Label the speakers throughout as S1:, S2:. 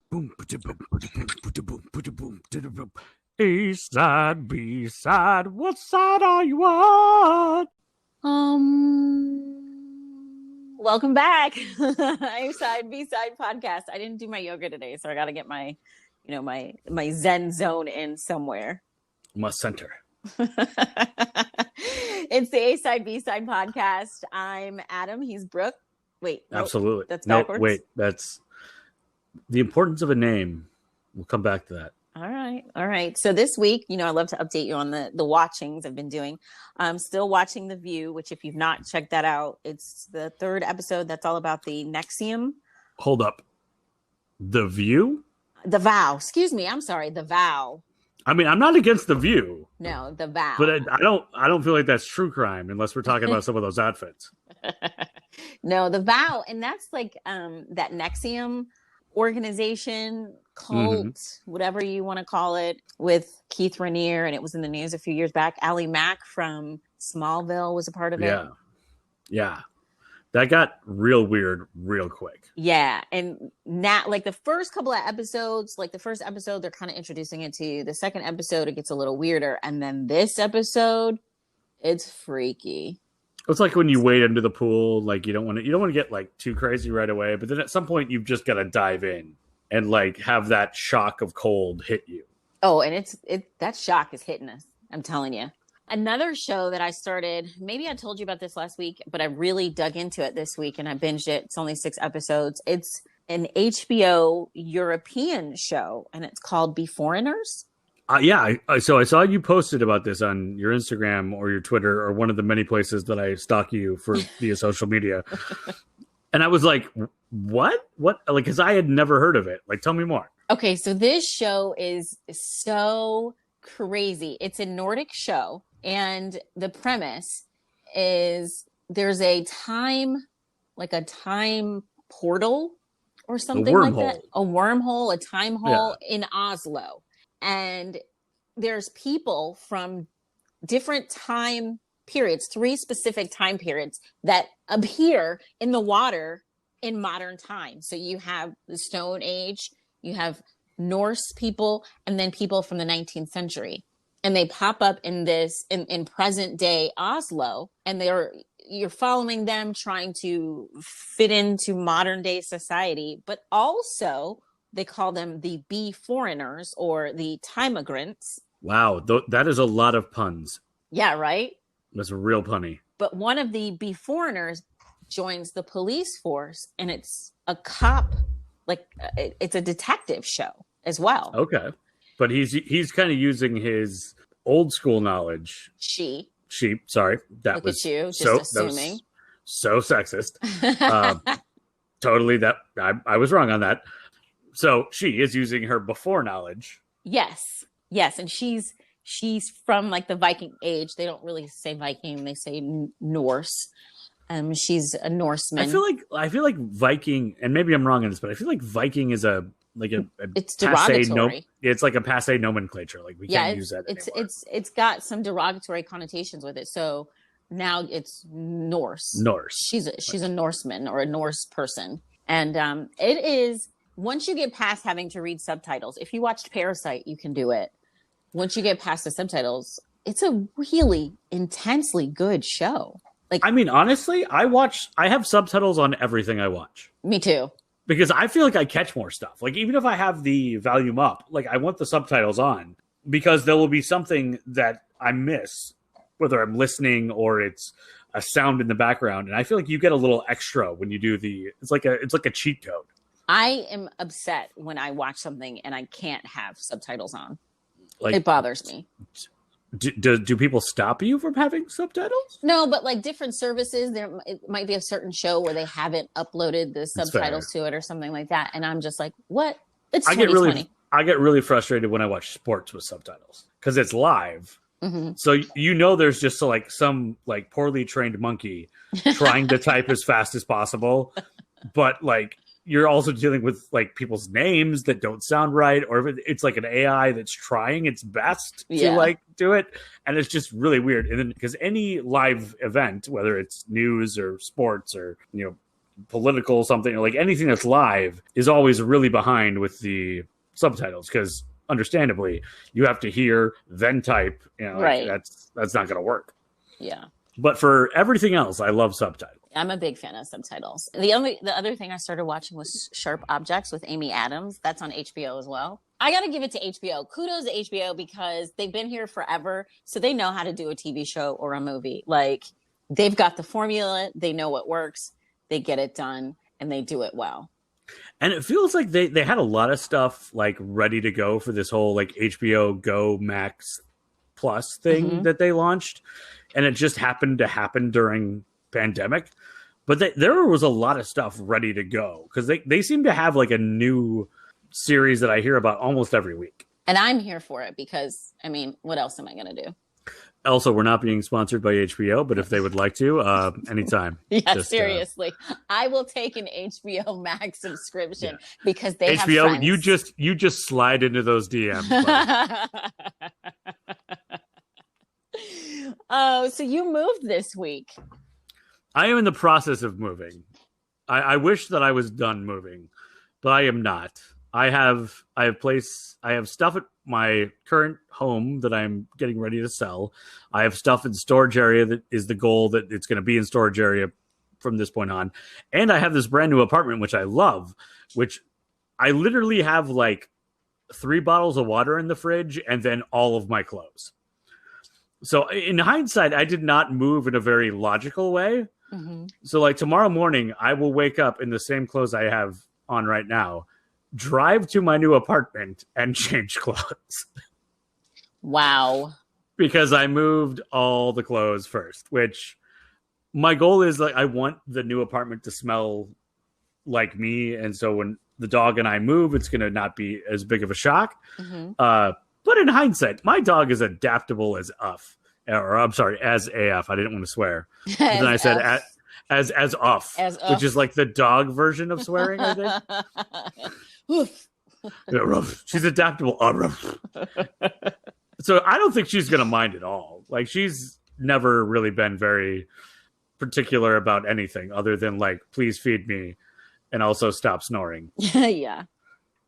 S1: Boom, boom, boom, boom. A side, B side. What side are you on?
S2: Welcome back. A side, B side podcast. I didn't do my yoga today, so I got to get my, my Zen zone in somewhere.
S1: Must center.
S2: It's the A side, B side podcast. I'm Adam. He's Brooke. Wait, nope,
S1: Absolutely.
S2: that's backwards.
S1: No, wait, that's the importance of a name. We'll come back to that.
S2: All right. So this week, I love to update you on the watchings I've been doing. I'm still watching The View, which if you've not checked that out, it's the third episode that's all about the Nexium.
S1: Hold up. The View?
S2: The Vow. Excuse me. I'm sorry. The Vow.
S1: I mean, I'm not against The View.
S2: No, The Vow.
S1: But I don't feel like that's true crime unless we're talking about some of those outfits.
S2: No, The Vow. And that's like that Nexium organization, cult, whatever you want to call it, with Keith Raniere, and it was in the news a few years back. Ally Mack from Smallville was a part of it.
S1: Yeah. That got real weird real quick.
S2: Yeah, and now, like the first couple of episodes, like the first episode, they're kind of introducing it to you. The second episode, it gets a little weirder, and then this episode, it's freaky.
S1: It's like when you wade into the pool, like you don't want to get like too crazy right away, but then at some point you've just got to dive in and like have that shock of cold hit you.
S2: Oh, and that shock is hitting us. I'm telling you. Another show that I started, maybe I told you about this last week, but I really dug into it this week and I binged it. It's only 6 episodes. It's an HBO European show and it's called Be Foreigners.
S1: So I saw you posted about this on your Instagram or your Twitter or one of the many places that I stalk you for via social media. And I was like, what? Like, because I had never heard of it. Like, tell me more.
S2: Okay, so this show is so crazy. It's a Nordic show. And the premise is there's a time portal or something like that. A wormhole, a time hole in Oslo. And there's people from different time periods, 3 specific time periods that appear in the water in modern time. So you have the Stone Age, you have Norse people, and then people from the 19th century. And they pop up in present day Oslo, and you're following them trying to fit into modern day society, but also they call them the Be Foreigners or the Time Migrants.
S1: Wow, that is a lot of puns.
S2: Yeah, right?
S1: That's real punny.
S2: But one of the Be Foreigners joins the police force, and it's a cop, it's a detective show as well.
S1: Okay. But he's kind of using his old school knowledge.
S2: She.
S1: Sorry, that
S2: Look
S1: was
S2: at you, just assuming.
S1: So sexist. Totally. That I was wrong on that. So she is using her before knowledge.
S2: Yes, and she's from like the Viking age. They don't really say Viking; they say Norse. She's a Norseman.
S1: I feel like Viking, and maybe I'm wrong on this, but I feel like Viking is
S2: it's derogatory.
S1: It's like a passe nomenclature. Like we can't use that anymore.
S2: It's got some derogatory connotations with it. So now it's Norse. She's a Norseman or a Norse person, and it is. Once you get past having to read subtitles, if you watched Parasite, you can do it. Once you get past the subtitles, it's a really intensely good show. Like,
S1: I mean, honestly, I have subtitles on everything I watch.
S2: Me too.
S1: Because I feel like I catch more stuff. Like, even if I have the volume up, like, I want the subtitles on because there will be something that I miss, whether I'm listening or it's a sound in the background. And I feel like you get a little extra when you do it's like a cheat code.
S2: I am upset when I watch something and I can't have subtitles on. Like, it bothers me.
S1: Do people stop you from having subtitles?
S2: No, but like different services, it might be a certain show where they haven't uploaded the subtitles to it or something like that. And I'm just like, what? It's 2020.
S1: I get really frustrated when I watch sports with subtitles because it's live.
S2: Mm-hmm.
S1: So there's just some poorly trained monkey trying to type as fast as possible. But like you're also dealing with like people's names that don't sound right, or if it's like an AI that's trying its best to like do it. And it's just really weird. And then because any live event, whether it's news or sports or, political something, like anything that's live is always really behind with the subtitles, because understandably you have to hear then type,
S2: right.
S1: That's not going to work.
S2: Yeah.
S1: But for everything else, I love subtitles.
S2: I'm a big fan of subtitles. The other thing I started watching was Sharp Objects with Amy Adams. That's on HBO as well. I got to give it to HBO. Kudos to HBO, because they've been here forever. So they know how to do a TV show or a movie. Like, they've got the formula. They know what works. They get it done, and they do it well.
S1: And it feels like they had a lot of stuff like ready to go for this whole like HBO Go Max Plus thing that they launched. And it just happened to happen during pandemic. But there was a lot of stuff ready to go, because they seem to have like a new series that I hear about almost every week.
S2: And I'm here for it, because, I mean, what else am I going to do?
S1: Also, we're not being sponsored by HBO, but if they would like to, anytime.
S2: Yeah, seriously. I will take an HBO Max subscription because they have friends.
S1: You just slide into those DMs.
S2: Oh, so you moved this week.
S1: I am in the process of moving. I wish that I was done moving, but I am not. I have stuff at my current home that I'm getting ready to sell. I have stuff in storage area that is the goal that it's going to be in storage area from this point on. And I have this brand new apartment, which I love, which I literally have like 3 bottles of water in the fridge and then all of my clothes. So in hindsight, I did not move in a very logical way. So like tomorrow morning, I will wake up in the same clothes I have on right now, drive to my new apartment, and change clothes.
S2: Wow.
S1: Because I moved all the clothes first, which my goal is like I want the new apartment to smell like me. And so when the dog and I move, it's going to not be as big of a shock. But in hindsight, my dog is adaptable as UF. Or I'm sorry, as AF. I didn't want to swear. Then I said as UF, which is like the dog version of swearing, I think. She's adaptable. So I don't think she's going to mind at all. Like, she's never really been very particular about anything other than like, please feed me and also stop snoring.
S2: Yeah.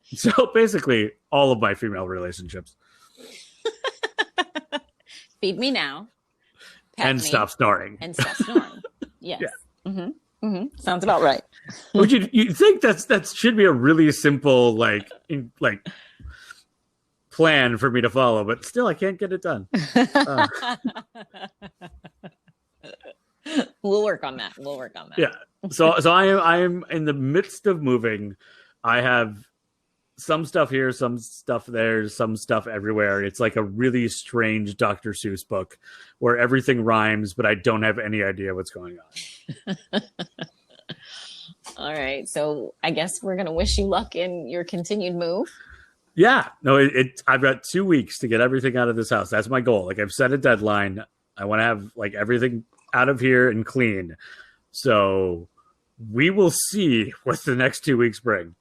S1: So basically all of my female relationships.
S2: Feed me now.
S1: And stop snoring.
S2: And stop snoring. Yes. Yeah. Sounds about right.
S1: Would you think that should be a really simple like plan for me to follow, but still I can't get it done.
S2: We'll work on that.
S1: Yeah. So I am in the midst of moving. I have some stuff here, some stuff there, some stuff everywhere. It's like a really strange Dr. Seuss book where everything rhymes, but I don't have any idea what's going on.
S2: All right. So I guess we're going to wish you luck in your continued move.
S1: Yeah. No, I've got 2 weeks to get everything out of this house. That's my goal. Like, I've set a deadline. I want to have like everything out of here and clean. So we will see what the next 2 weeks bring.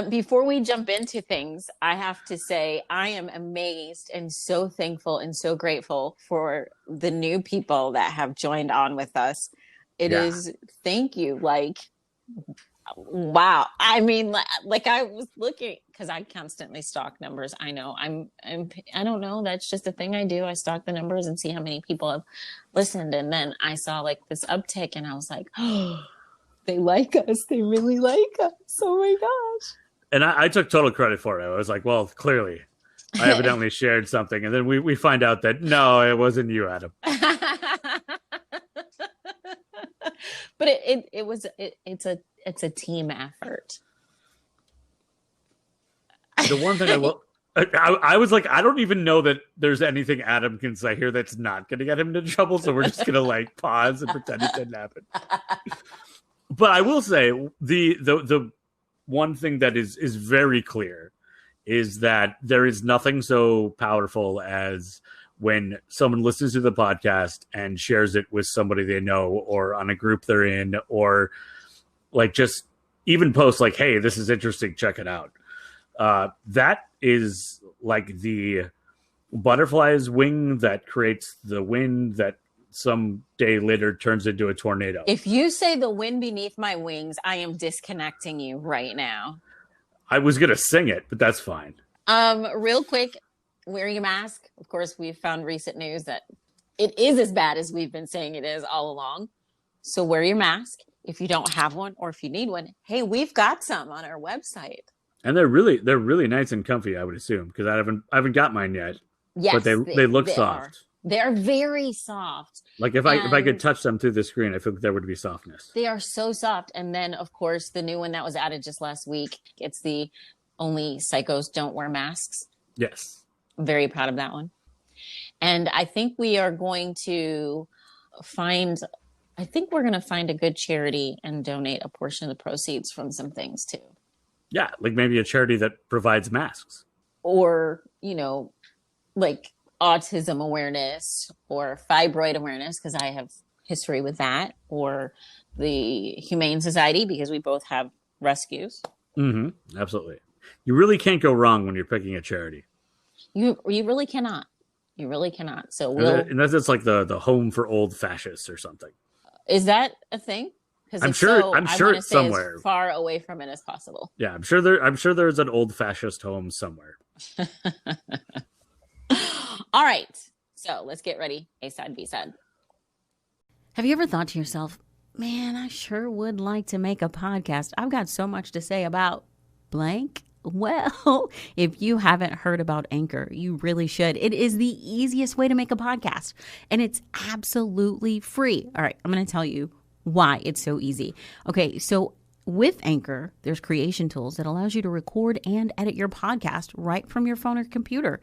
S2: Before we jump into things, I have to say I am amazed and so thankful and so grateful for the new people that have joined on with us. It is, thank you. Like, wow. I mean, like I was looking, because I constantly stalk numbers. I know I don't know. That's just a thing I do. I stalk the numbers and see how many people have listened. And then I saw like this uptick and I was like, oh, they like us. They really like us. Oh my gosh.
S1: And I took total credit for it. I was like, well, clearly I evidently shared something. And then we find out that no, it wasn't you, Adam.
S2: But it's a team effort.
S1: The one thing I was like, I don't even know that there's anything Adam can say here that's not going to get him into trouble. So we're just going to like pause and pretend it didn't happen. But I will say the one thing that is very clear is that there is nothing so powerful as when someone listens to the podcast and shares it with somebody they know or on a group they're in, or like just even post like, hey, this is interesting, check it out. That is like the butterfly's wing that creates the wind that some day later turns into a tornado.
S2: If you say the wind beneath my wings, I am disconnecting you right now.
S1: I was going to sing it, but that's fine.
S2: Real quick, wear your mask. Of course, we've found recent news that it is as bad as we've been saying it is all along. So wear your mask. If you don't have one or if you need one, hey, we've got some on our website.
S1: And they're really nice and comfy, I would assume, because I haven't got mine yet.
S2: Yes,
S1: but they look soft.
S2: They're very soft.
S1: Like if I could touch them through the screen, I feel like there would be softness.
S2: They are so soft. And then of course the new one that was added just last week, it's the Only Psychos Don't Wear Masks.
S1: Yes.
S2: I'm very proud of that one. And I think we are going to find a good charity and donate a portion of the proceeds from some things too.
S1: Yeah, like maybe a charity that provides masks.
S2: Or, like autism awareness or fibroid awareness, because I have history with that, or the Humane Society, because we both have rescues.
S1: Mm-hmm. Absolutely. You really can't go wrong when you're picking a charity.
S2: You really cannot. You really cannot. So
S1: unless it's like the Home for Old Fascists or something.
S2: Is that a thing?
S1: I'm sure it's somewhere
S2: as far away from it as possible.
S1: Yeah, I'm sure there's an old fascist home somewhere.
S2: All right. So let's get ready. A-side, B-side. Have you ever thought to yourself, man, I sure would like to make a podcast. I've got so much to say about blank. Well, if you haven't heard about Anchor, you really should. It is the easiest way to make a podcast, and it's absolutely free. All right, I'm going to tell you why it's so easy. Okay, so with Anchor, there's creation tools that allows you to record and edit your podcast right from your phone or computer.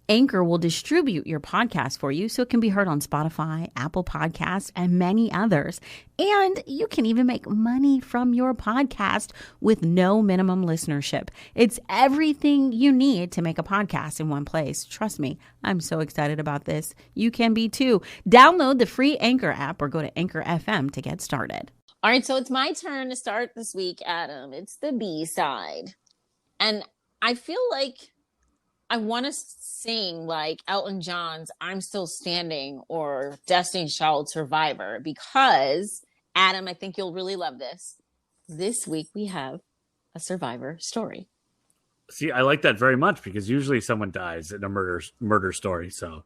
S2: Anchor will distribute your podcast for you so it can be heard on Spotify, Apple Podcasts, and many others. And you can even make money from your podcast with no minimum listenership. It's everything you need to make a podcast in one place. Trust me, I'm so excited about this. You can be too. Download the free Anchor app or go to Anchor FM to get started. All right, so it's my turn to start this week, Adam. It's the B-side. And I feel like I want to sing like Elton John's I'm Still Standing or Destiny's Child Survivor because, Adam, I think you'll really love this. This week we have a survivor story.
S1: See, I like that very much because usually someone dies in a murder story. So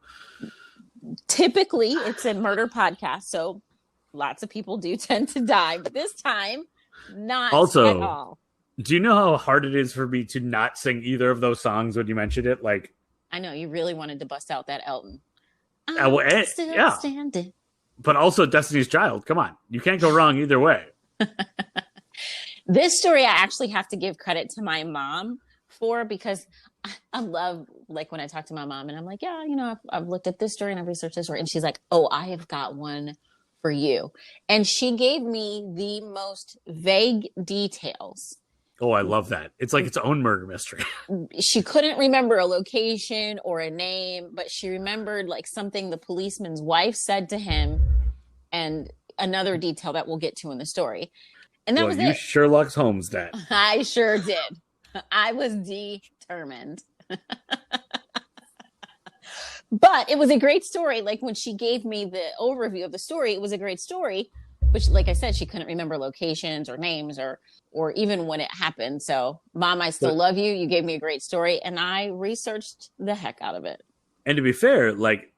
S2: typically it's a murder podcast, so lots of people do tend to die, but this time not at all.
S1: Do you know how hard it is for me to not sing either of those songs when you mentioned it? Like,
S2: I know you really wanted to bust out that Elton.
S1: Still standing. But also Destiny's Child. Come on. You can't go wrong either way.
S2: This story I actually have to give credit to my mom for because I love, like, when I talk to my mom and I'm like, yeah, I've looked at this story and I've researched this story. And she's like, oh, I have got one for you. And she gave me the most vague details.
S1: Oh, I love that. It's like its own murder mystery.
S2: She couldn't remember a location or a name, but she remembered like something the policeman's wife said to him and another detail that we'll get to in the story. And that was it. You
S1: Sherlock Holmes that.
S2: I sure did. I was determined. But it was a great story. Like when she gave me the overview of the story, it was a great story. Which, like I said, she couldn't remember locations or names or even when it happened. So, Mom, I still love you. You gave me a great story, and I researched the heck out of it. And
S1: to be fair, like,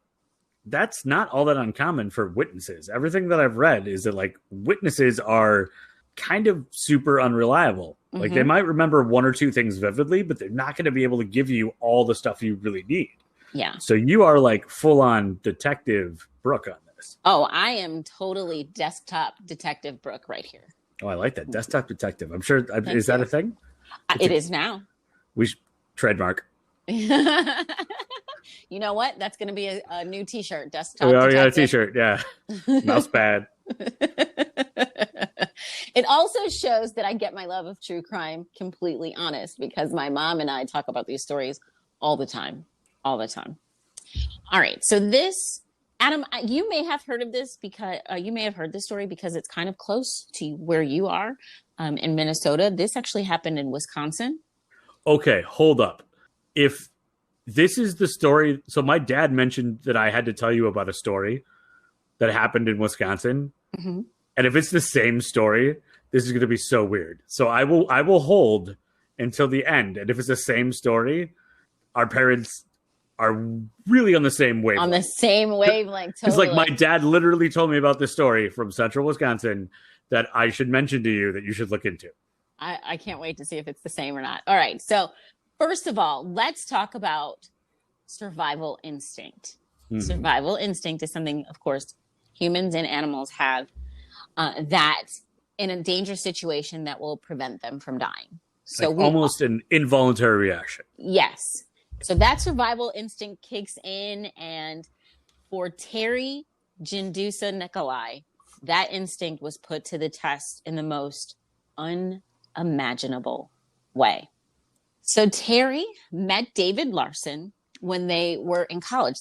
S1: that's not all that uncommon for witnesses. Everything that I've read is that, like, witnesses are kind of super unreliable. Mm-hmm. Like, they might remember one or two things vividly, but they're not going to be able to give you all the stuff you really need.
S2: Yeah.
S1: So you are, like, full-on Detective Brooke on this.
S2: Oh, I am totally desktop detective Brooke right here.
S1: Oh, I like that. Desktop detective. I'm sure. Is that a thing?
S2: It is now.
S1: We should trademark.
S2: You know what? That's going to be a new t-shirt. Desktop
S1: we already got a t-shirt. Yeah. Mouse pad.
S2: It also shows that I get my love of true crime completely honest because my mom and I talk about these stories all the time. All the time. All right. So this... Adam, you may have heard of this because you may have heard this story because it's kind of close to where you are in Minnesota. This actually happened in Wisconsin.
S1: Okay, hold up. If this is the story, so my dad mentioned that I had to tell you about a story. that happened in Wisconsin.
S2: Mm-hmm.
S1: And if it's the same story, this is going to be so weird. So I will hold until the end. And if it's the same story, our parents are really on the same wavelength.
S2: On the same wavelength, totally.
S1: It's like my dad literally told me about this story from Central Wisconsin that I should mention to you that you should look into.
S2: I can't wait to see if it's the same or not. All right. So first of all, let's talk about survival instinct. Mm-hmm. Survival instinct is something, of course, humans and animals have that in a dangerous situation that will prevent them from dying. So
S1: like almost an involuntary reaction.
S2: Yes. So that survival instinct kicks in. And for Teri Jendusa-Nicolai, that instinct was put to the test in the most unimaginable way. So Teri met David Larson when they were in college.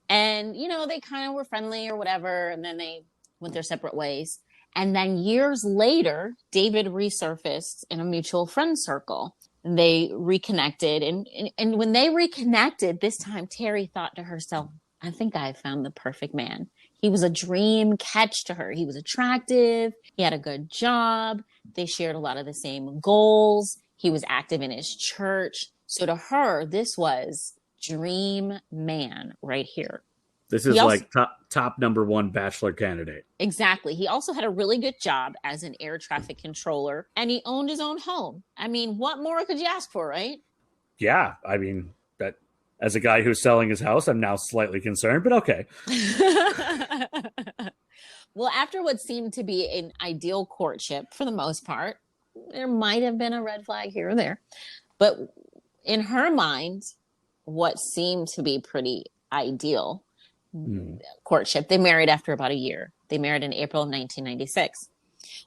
S2: And, you know, they kind of were friendly or whatever. And then they went their separate ways. And then years later, David resurfaced in a mutual friend circle. They reconnected. And when they reconnected, this time Teri thought to herself, I think I found the perfect man. He was a dream catch to her. He was attractive. He had a good job. They shared a lot of the same goals. He was active in his church. So to her, this was dream man right here.
S1: This is like top number one bachelor candidate.
S2: Exactly. He also had a really good job as an air traffic controller, and he owned his own home. I mean, what more could you ask for, right?
S1: Yeah. I mean, that as a guy who's selling his house, I'm now slightly concerned, but okay.
S2: Well, after what seemed to be an ideal courtship for the most part, there might have been a red flag here or there. But in her mind, what seemed to be pretty ideal courtship, they married after about a year. They married in April of 1996.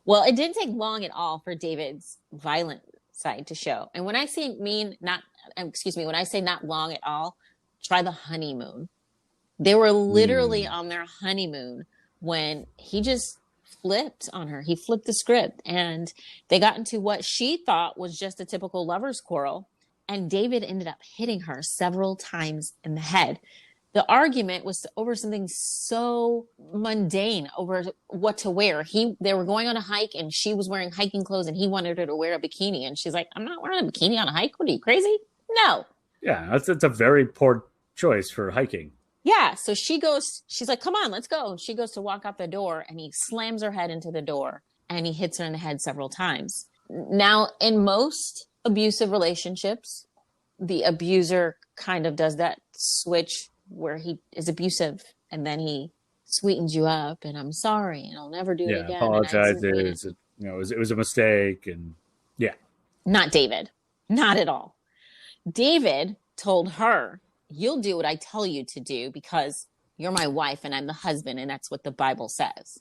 S2: Well, it didn't take long at all for David's violent side to show. And when I say when I say not long at all, try the honeymoon. They were literally on their honeymoon when he just flipped on her. He flipped the script, and they got into what she thought was just a typical lover's quarrel. And David ended up hitting her several times in the head. The argument was over something so mundane, over what to wear. They were going on a hike, and she was wearing hiking clothes, and he wanted her to wear a bikini. And she's like, I'm not wearing a bikini on a hike. What are you, crazy? No.
S1: Yeah, that's a very poor choice for hiking.
S2: Yeah. So she's like, come on, let's go. And she goes to walk out the door, and he slams her head into the door, and he hits her in the head several times. Now, in most abusive relationships, the abuser kind of does that switch where he is abusive and then he sweetens you up and I'm sorry and I'll never do it again.
S1: Apologizes. It was a mistake. And yeah.
S2: Not David. Not at all. David told her, you'll do what I tell you to do because you're my wife and I'm the husband, and that's what the Bible says.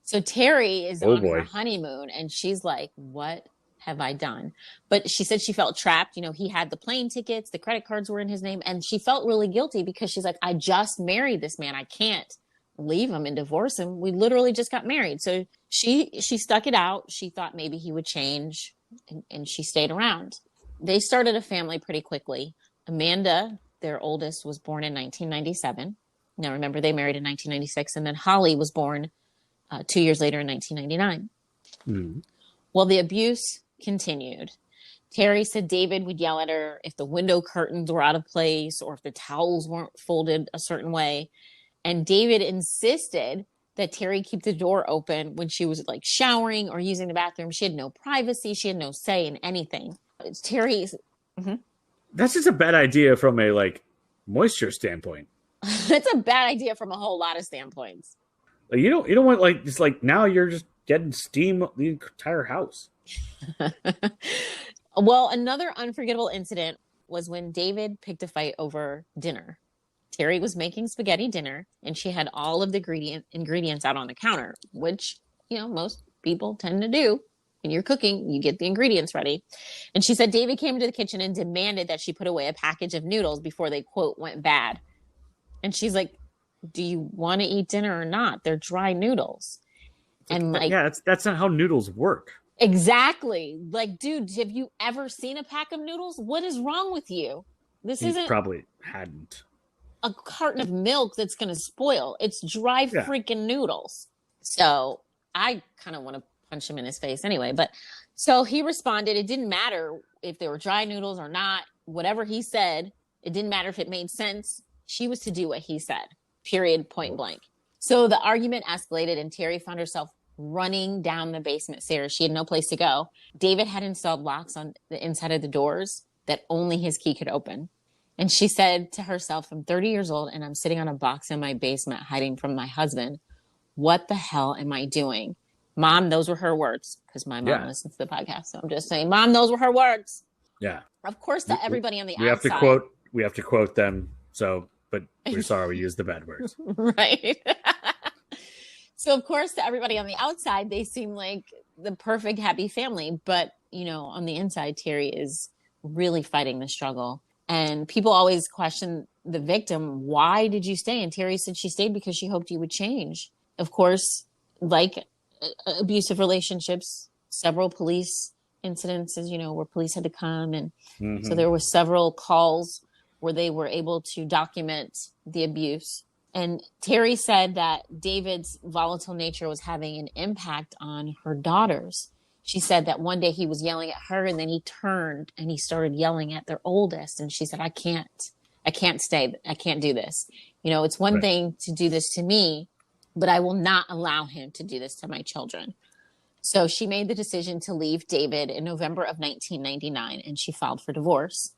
S2: So Teri is on her honeymoon, and she's like, what have I done? But she said she felt trapped. He had the plane tickets, the credit cards were in his name, and she felt really guilty because she's like, I just married this man. I can't leave him and divorce him. We literally just got married. So she stuck it out. She thought maybe he would change, and she stayed around. They started a family pretty quickly. Amanda, their oldest, was born in 1997. Now remember, they married in 1996, and then Holly was born 2 years later in 1999. Mm. Well, the abuse continued. Teri said David would yell at her if the window curtains were out of place or if the towels weren't folded a certain way. And David insisted that Teri keep the door open when she was like showering or using the bathroom. She had no privacy. She had no say in anything. It's Teri's. Mm-hmm.
S1: That's just a bad idea from a moisture standpoint.
S2: It's a bad idea from a whole lot of standpoints.
S1: You don't want now you're just getting steam the entire house.
S2: Well, another unforgettable incident was when David picked a fight over dinner. Teri was making spaghetti dinner, and she had all of the ingredients out on the counter, which, most people tend to do. When you're cooking, you get the ingredients ready. And she said David came into the kitchen and demanded that she put away a package of noodles before they, quote, went bad. And she's like, do you want to eat dinner or not? They're dry noodles. And
S1: that's not how noodles work.
S2: Exactly. Dude, have you ever seen a pack of noodles? What is wrong with you? This isn't.
S1: Probably hadn't.
S2: a carton of milk that's going to spoil. It's dry freaking noodles. So I kind of want to punch him in his face anyway. But so he responded, it didn't matter if they were dry noodles or not. Whatever he said, it didn't matter if it made sense. She was to do what he said, period, point blank. So the argument escalated and Teri found herself running down the basement stairs. She had no place to go. David had installed locks on the inside of the doors that only his key could open. And she said to herself, I'm 30 years old and I'm sitting on a box in my basement hiding from my husband. What the hell am I doing? Mom, those were her words, because my mom listens to the podcast. So I'm just saying, Mom, those were her words.
S1: Yeah.
S2: Of course, everybody on the
S1: outside. We have to quote them. So, but we're sorry we used the bad words.
S2: Right. So, of course, to everybody on the outside, they seem like the perfect, happy family. But, you know, on the inside, Teri is really fighting the struggle. And people always question the victim. Why did you stay? And Teri said she stayed because she hoped you would change. Of course, like abusive relationships, several police incidences, you know, where police had to come. And so there were several calls where they were able to document the abuse. And Teri said that David's volatile nature was having an impact on her daughters. She said that one day he was yelling at her and then he turned and he started yelling at their oldest. And she said, I can't stay. I can't do this. You know, it's one thing to do this to me, but I will not allow him to do this to my children. So she made the decision to leave David in November of 1999 and she filed for divorce.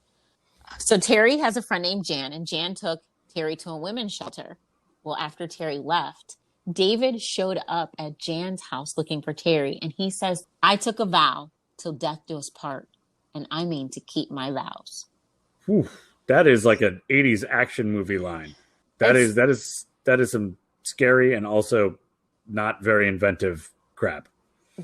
S2: So Teri has a friend named Jan and Jan took Teri to a women's shelter. Well, after Teri left, David showed up at Jan's house looking for Teri, and he says, I took a vow till death do us part, and I mean to keep my vows.
S1: Whew. That is like an 80s action movie line. That is some scary and also not very inventive crap.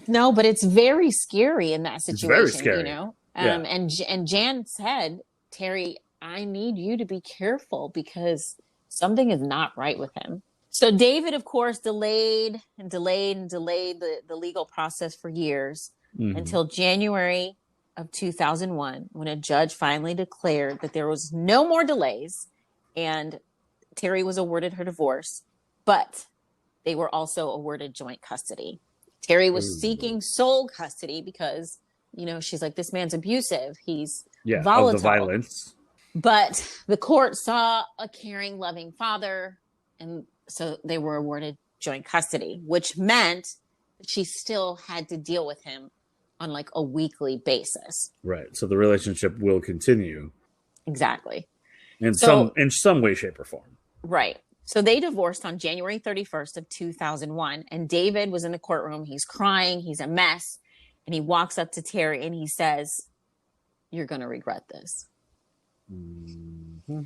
S2: No, but it's very scary in that situation.
S1: It's very scary.
S2: You know? And Jan said, Teri, I need you to be careful because something is not right with him. So David, of course, delayed the legal process for years until January of 2001, when a judge finally declared that there was no more delays and Teri was awarded her divorce, but they were also awarded joint custody. Teri was seeking sole custody because, you know, she's like, this man's abusive. He's volatile.
S1: Of the violence.
S2: But the court saw a caring, loving father, and so they were awarded joint custody, which meant that she still had to deal with him on like a weekly basis.
S1: Right. So the relationship will continue.
S2: Exactly.
S1: In some way, shape, or form.
S2: Right. So they divorced on January 31st of 2001, and David was in the courtroom. He's crying. He's a mess. And he walks up to Teri and he says, you're going to regret this. Mm-hmm.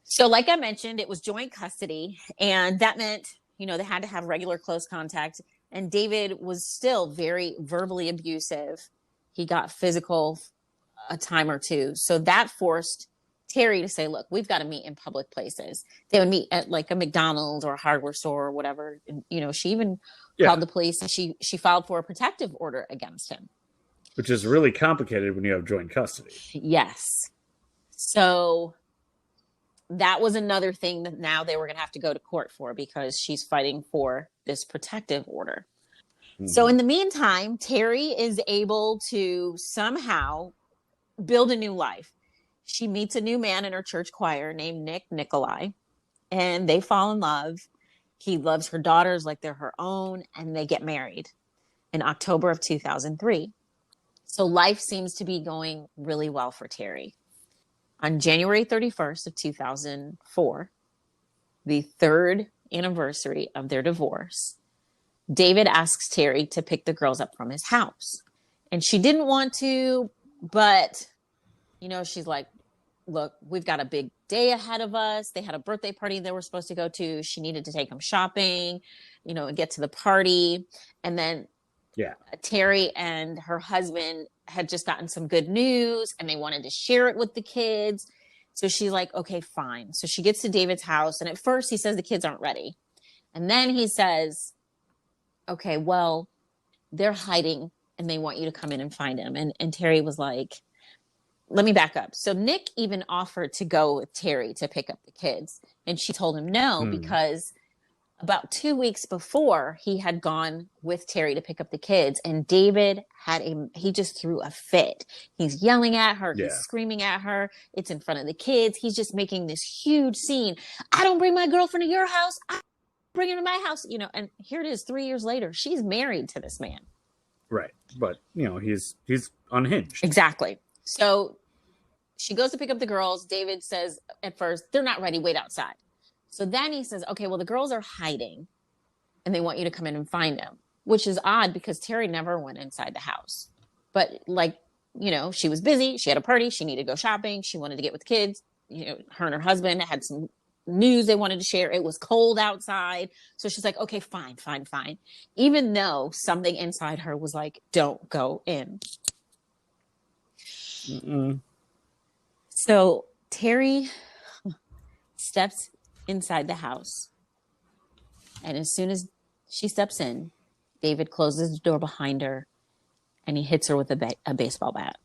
S2: So like I mentioned, it was joint custody, and that meant, you know, they had to have regular close contact. And David was still very verbally abusive. He got physical a time or two. So that forced Teri to say, look, we've got to meet in public places. They would meet at like a McDonald's or a hardware store or whatever. And, you know, she even called the police and she filed for a protective order against him.
S1: Which is really complicated when you have joint custody.
S2: Yes. So that was another thing that now they were going to have to go to court for because she's fighting for this protective order. Mm-hmm. So in the meantime, Teri is able to somehow build a new life. She meets a new man in her church choir named Nicolai, and they fall in love. He loves her daughters like they're her own, and they get married in October of 2003. So life seems to be going really well for Teri. On January 31st of 2004, the third anniversary of their divorce, David asks Teri to pick the girls up from his house. And she didn't want to, but, you know, she's like, look, we've got a big day ahead of us. They had a birthday party they were supposed to go to. She needed to take them shopping, you know, and get to the party. And then Teri and her husband had just gotten some good news and they wanted to share it with the kids. So she's like, okay, fine. So she gets to David's house. And at first he says the kids aren't ready. And then he says, okay, well, they're hiding and they want you to come in and find them. And Teri was like, let me back up. So Nick even offered to go with Teri to pick up the kids. And she told him no, because about 2 weeks before, he had gone with Teri to pick up the kids. And David he just threw a fit. He's yelling at her. Yeah. He's screaming at her. It's in front of the kids. He's just making this huge scene. I don't bring my girlfriend to your house. I bring her to my house. You know, and here it is 3 years later. She's married to this man.
S1: Right. But, you know, he's unhinged.
S2: Exactly. So she goes to pick up the girls. David says at first, they're not ready. Wait outside. So then he says, okay, well, the girls are hiding and they want you to come in and find them, which is odd because Teri never went inside the house. But like, you know, she was busy. She had a party. She needed to go shopping. She wanted to get with kids. You know, her and her husband had some news they wanted to share. It was cold outside. So she's like, okay, fine. Even though something inside her was like, don't go in. Mm-mm. So Teri steps inside the house. And as soon as she steps in, David closes the door behind her and he hits her with a baseball bat.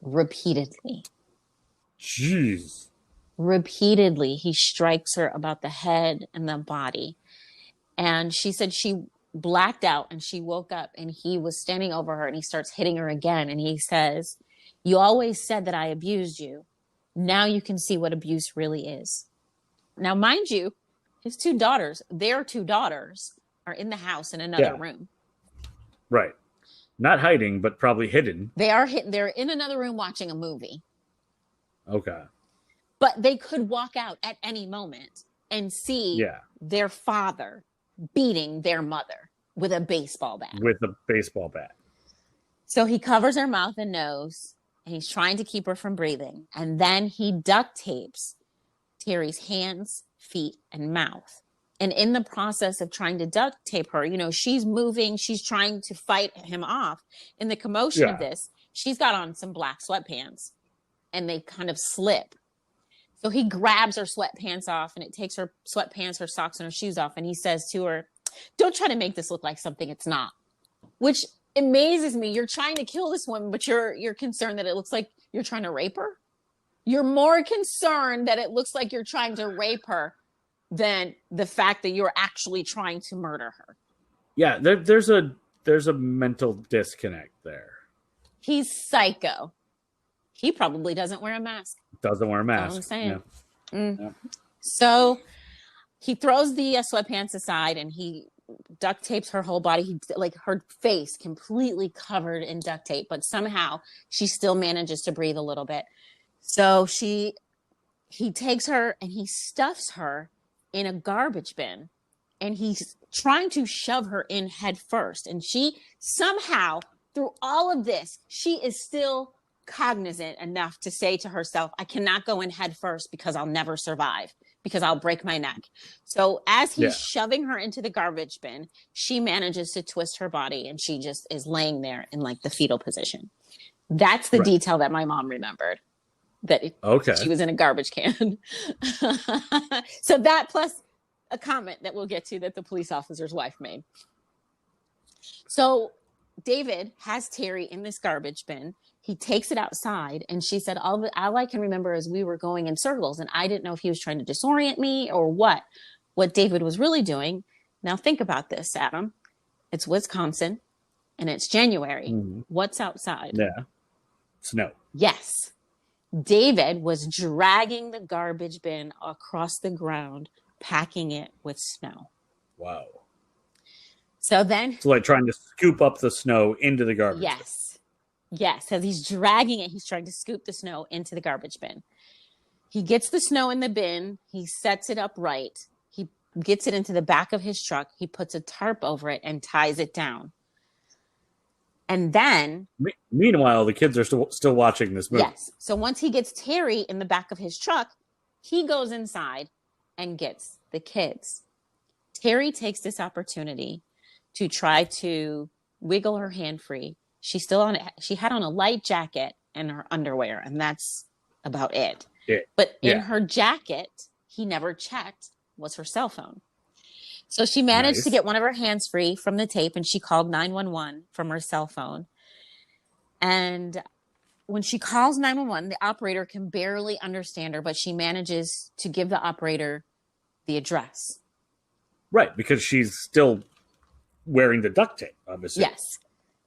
S2: Repeatedly.
S1: Jeez.
S2: Repeatedly, he strikes her about the head and the body. And she said she blacked out and she woke up and he was standing over her and he starts hitting her again. And he says, you always said that I abused you. Now you can see what abuse really is. Now, mind you, his their two daughters are in the house in another room.
S1: Right. Not hiding, but probably hidden.
S2: They are hidden. They're in another room watching a movie.
S1: Okay.
S2: But they could walk out at any moment and see their father beating their mother with a baseball bat. So he covers her mouth and nose, and he's trying to keep her from breathing. And then he duct tapes Teri's hands, feet, and mouth. And in the process of trying to duct tape her, you know, she's moving, she's trying to fight him off. In the commotion of this, she's got on some black sweatpants and they kind of slip. So he grabs her sweatpants off and it takes her sweatpants, her socks, and her shoes off. And he says to her, don't try to make this look like something it's not. Which amazes me. You're trying to kill this woman, but you're concerned that it looks like you're trying to rape her. You're more concerned that it looks like you're trying to rape her than the fact that you're actually trying to murder her.
S1: Yeah, there's a mental disconnect there.
S2: He's psycho. He probably doesn't wear a mask.
S1: Doesn't wear a mask.
S2: That's what I'm saying. Yeah. Yeah. So he throws the sweatpants aside and he duct tapes her whole body. He, like, her face completely covered in duct tape, but somehow she still manages to breathe a little bit. So he takes her and he stuffs her in a garbage bin and he's trying to shove her in head first. And she somehow, through all of this, she is still cognizant enough to say to herself, I cannot go in head first because I'll never survive, because I'll break my neck. So as he's shoving her into the garbage bin, she manages to twist her body and she just is laying there in like the fetal position. That's the detail that my mom remembered. That she was in a garbage can. So that plus a comment that we'll get to that the police officer's wife made. So David has Teri in this garbage bin. He takes it outside and she said, all I can remember is we were going in circles and I didn't know if he was trying to disorient me or what David was really doing. Now think about this, Adam. It's Wisconsin and it's January. Mm-hmm. What's outside?
S1: Yeah. Snow.
S2: Yes. David was dragging the garbage bin across the ground, packing it with snow.
S1: Wow.
S2: So then...
S1: So like trying to scoop up the snow into the garbage bin.
S2: Yes. As he's dragging it, he's trying to scoop the snow into the garbage bin. He gets the snow in the bin. He sets it up right. He gets it into the back of his truck. He puts a tarp over it and ties it down. And then...
S1: Meanwhile, the kids are still watching this movie.
S2: Yes. So once he gets Teri in the back of his truck, he goes inside and gets the kids. Teri takes this opportunity to try to wiggle her hand free. She had on a light jacket and her underwear, and that's about it. Yeah. But in her jacket, he never checked, was her cell phone. So she managed to get one of her hands free from the tape and she called 911 from her cell phone. And when she calls 911, the operator can barely understand her, but she manages to give the operator the address.
S1: Right, because she's still wearing the duct tape, obviously.
S2: Yes.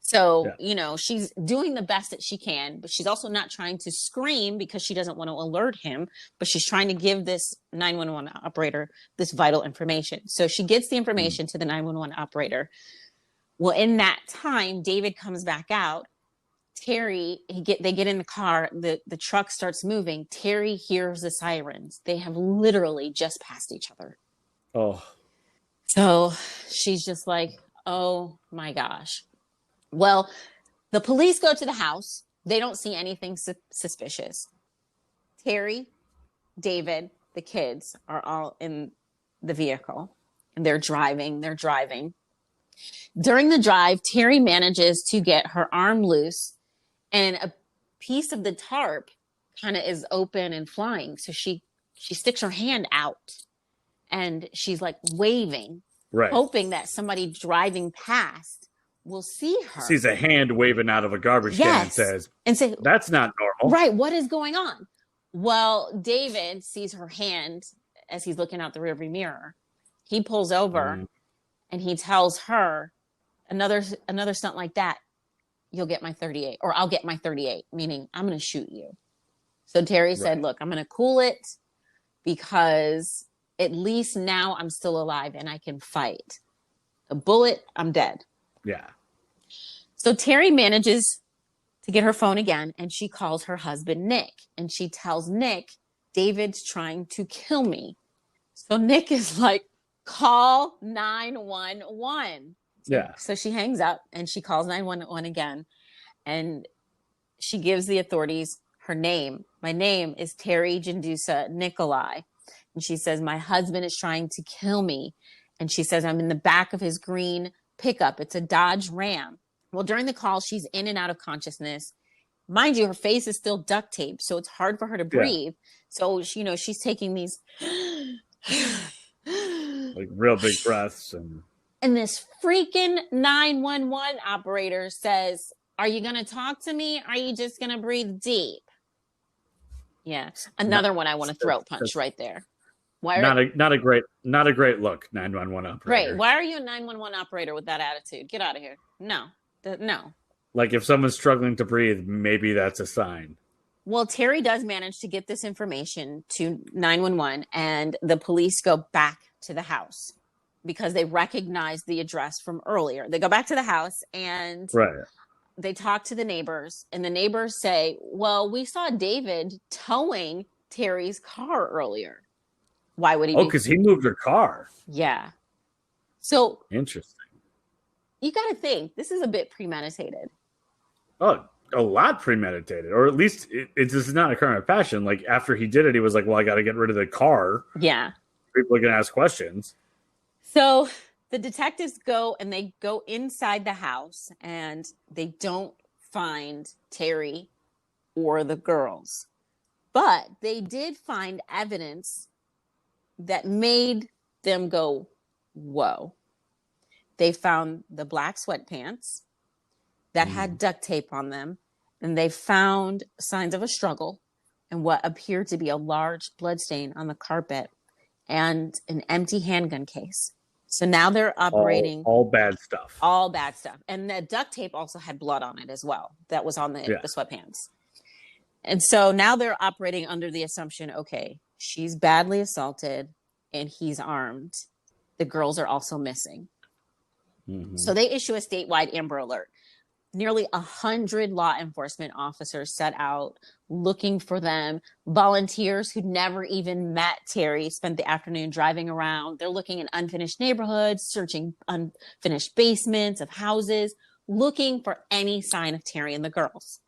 S2: So, she's doing the best that she can, but she's also not trying to scream because she doesn't want to alert him, but she's trying to give this 911 operator this vital information. So she gets the information to the 911 operator. Well, in that time, David comes back out. Teri, they get in the car. The truck starts moving. Teri hears the sirens. They have literally just passed each other.
S1: Oh.
S2: So she's just like, oh my gosh. Well, the police go to the house. They don't see anything suspicious. Teri, David, the kids are all in the vehicle and they're driving. During the drive, Teri manages to get her arm loose and a piece of the tarp kind of is open and flying. So she sticks her hand out and she's like waving, hoping that somebody driving past will see her.
S1: Sees a hand waving out of a garbage can and says, that's not normal.
S2: Right. What is going on? Well, David sees her hand as he's looking out the rearview mirror. He pulls over and he tells her, another stunt like that, you'll get my 38, or I'll get my 38, meaning I'm going to shoot you. So Teri said, look, I'm going to cool it because at least now I'm still alive and I can fight. A bullet, I'm dead.
S1: Yeah.
S2: So Teri manages to get her phone again and she calls her husband, Nick, and she tells Nick, David's trying to kill me. So Nick is like, call 911.
S1: Yeah.
S2: So she hangs up and she calls 911 again and she gives the authorities her name. My name is Teri Jendusa-Nicolai. And she says, my husband is trying to kill me. And she says, I'm in the back of his green pickup. It's a Dodge Ram. Well, during the call, she's in and out of consciousness. Mind you, her face is still duct taped, so it's hard for her to breathe. So, she's taking these
S1: like real big breaths.
S2: And this freaking 911 operator says, are you going to talk to me? Or are you just going to breathe deep? Yeah. Another one I want to throat punch right there. Why
S1: not a great look, 911 operator.
S2: Right. Why are you a 911 operator with that attitude? Get out of here. No.
S1: Like if someone's struggling to breathe, maybe that's a sign.
S2: Well, Teri does manage to get this information to 911 and the police go back to the house because they recognize the address from earlier. They go back to the house and they talk to the neighbors and the neighbors say, well, we saw David towing Teri's car earlier. Why would he?
S1: Oh, because he moved her car.
S2: Yeah. So
S1: interesting.
S2: You got to think this is a bit premeditated.
S1: Oh, a lot premeditated, or at least it's just not a crime of passion. Like after he did it, he was like, "Well, I got to get rid of the car."
S2: Yeah.
S1: People are going to ask questions.
S2: So the detectives go and they go inside the house and they don't find Teri or the girls, but they did find evidence that made them go, whoa. They found the black sweatpants that had duct tape on them, and they found signs of a struggle and what appeared to be a large bloodstain on the carpet and an empty handgun case. So now they're operating
S1: all bad stuff.
S2: All bad stuff. And the duct tape also had blood on it as well. That was on the sweatpants. And so now they're operating under the assumption, okay, she's badly assaulted and he's armed. The girls are also missing. Mm-hmm. So they issue a statewide Amber Alert. Nearly 100 law enforcement officers set out looking for them. Volunteers who'd never even met Teri spent the afternoon driving around. They're looking in unfinished neighborhoods, searching unfinished basements of houses, looking for any sign of Teri and the girls.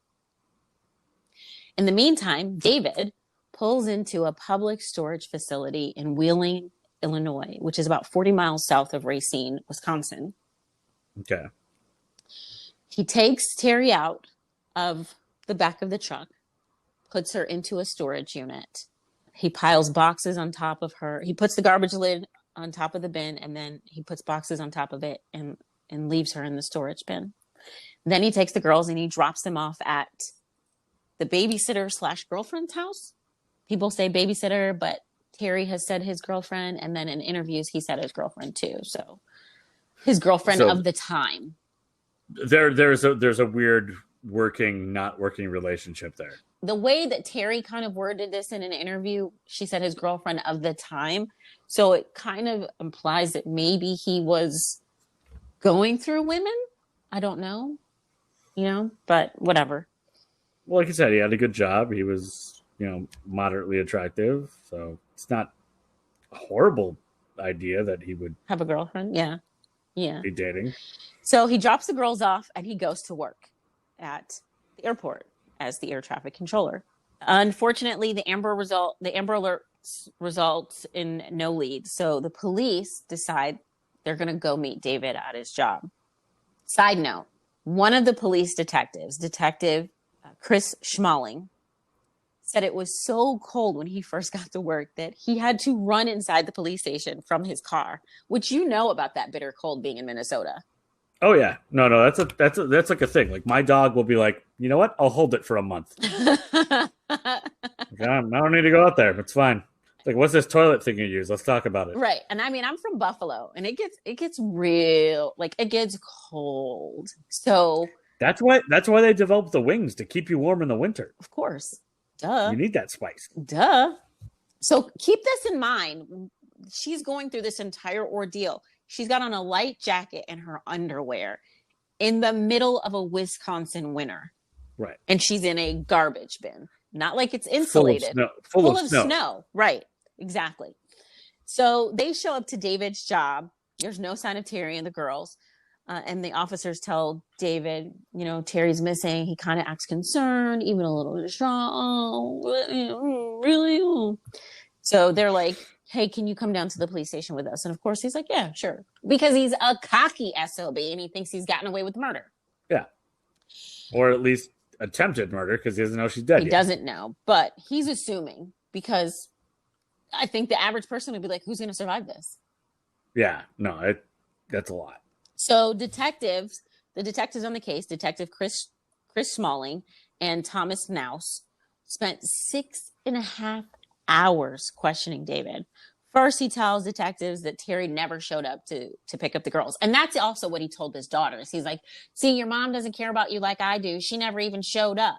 S2: In the meantime, David pulls into a public storage facility in Wheeling, Illinois, which is about 40 miles south of Racine, Wisconsin.
S1: Okay.
S2: He takes Teri out of the back of the truck, puts her into a storage unit. He piles boxes on top of her. He puts the garbage lid on top of the bin, and then he puts boxes on top of it and leaves her in the storage bin. Then he takes the girls and he drops them off at the babysitter / girlfriend's house. People say babysitter, but Teri has said his girlfriend. And then in interviews, he said his girlfriend too. So his girlfriend of the time.
S1: There's a weird not working relationship there.
S2: The way that Teri kind of worded this in an interview, she said his girlfriend of the time. So it kind of implies that maybe he was going through women. I don't know, but whatever.
S1: Well, like you said, he had a good job. He was, moderately attractive. So it's not a horrible idea that he would
S2: have a girlfriend. Yeah.
S1: Be dating.
S2: So he drops the girls off and he goes to work at the airport as the air traffic controller. Unfortunately, the Amber Alert results in no lead. So the police decide they're going to go meet David at his job. Side note, one of the police detectives, Detective Chris Schmaling, said it was so cold when he first got to work that he had to run inside the police station from his car, which about that bitter cold being in Minnesota.
S1: Oh yeah, no, that's like a thing. Like my dog will be like, you know what? I'll hold it for a month. I don't need to go out there. It's fine. It's like, what's this toilet thing you use? Let's talk about it.
S2: Right, and I mean, I'm from Buffalo, and it gets real, like it gets cold. So
S1: that's why they developed the wings to keep you warm in the winter.
S2: Of course, duh.
S1: You need that spice.
S2: Duh. So keep this in mind. She's going through this entire ordeal. She's got on a light jacket and her underwear in the middle of a Wisconsin winter.
S1: Right.
S2: And she's in a garbage bin. Not like it's insulated.
S1: Full of snow.
S2: Right. Exactly. So they show up to David's job. There's no sign of Teri and the girls. And the officers tell David, Teri's missing. He kind of acts concerned, even a little distraught. Oh, really? Oh. So they're like, hey, can you come down to the police station with us? And of course he's like, yeah, sure. Because he's a cocky SOB and he thinks he's gotten away with murder.
S1: Yeah. Or at least attempted murder because he doesn't know she's dead
S2: yet. He doesn't know, but he's assuming because I think the average person would be like, who's going to survive this?
S1: Yeah, no, that's a lot.
S2: So the detectives on the case, Detective Chris Smalling and Thomas Naus, spent 6.5 hours questioning David. First, he tells detectives that Teri never showed up to pick up the girls. And that's also what he told his daughters. He's like, see, your mom doesn't care about you like I do. She never even showed up.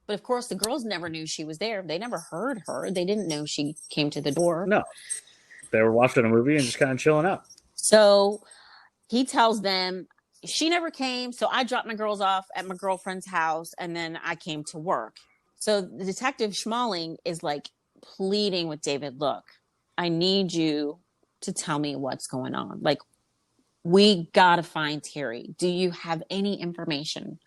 S2: But of course, the girls never knew she was there. They never heard her. They didn't know she came to the door.
S1: No. They were watching a movie and just kind of chilling out.
S2: So he tells them, she never came. So I dropped my girls off at my girlfriend's house and then I came to work. So the Detective Schmaling is like pleading with David, look, I need you to tell me what's going on. Like, we got to find Teri. Do you have any information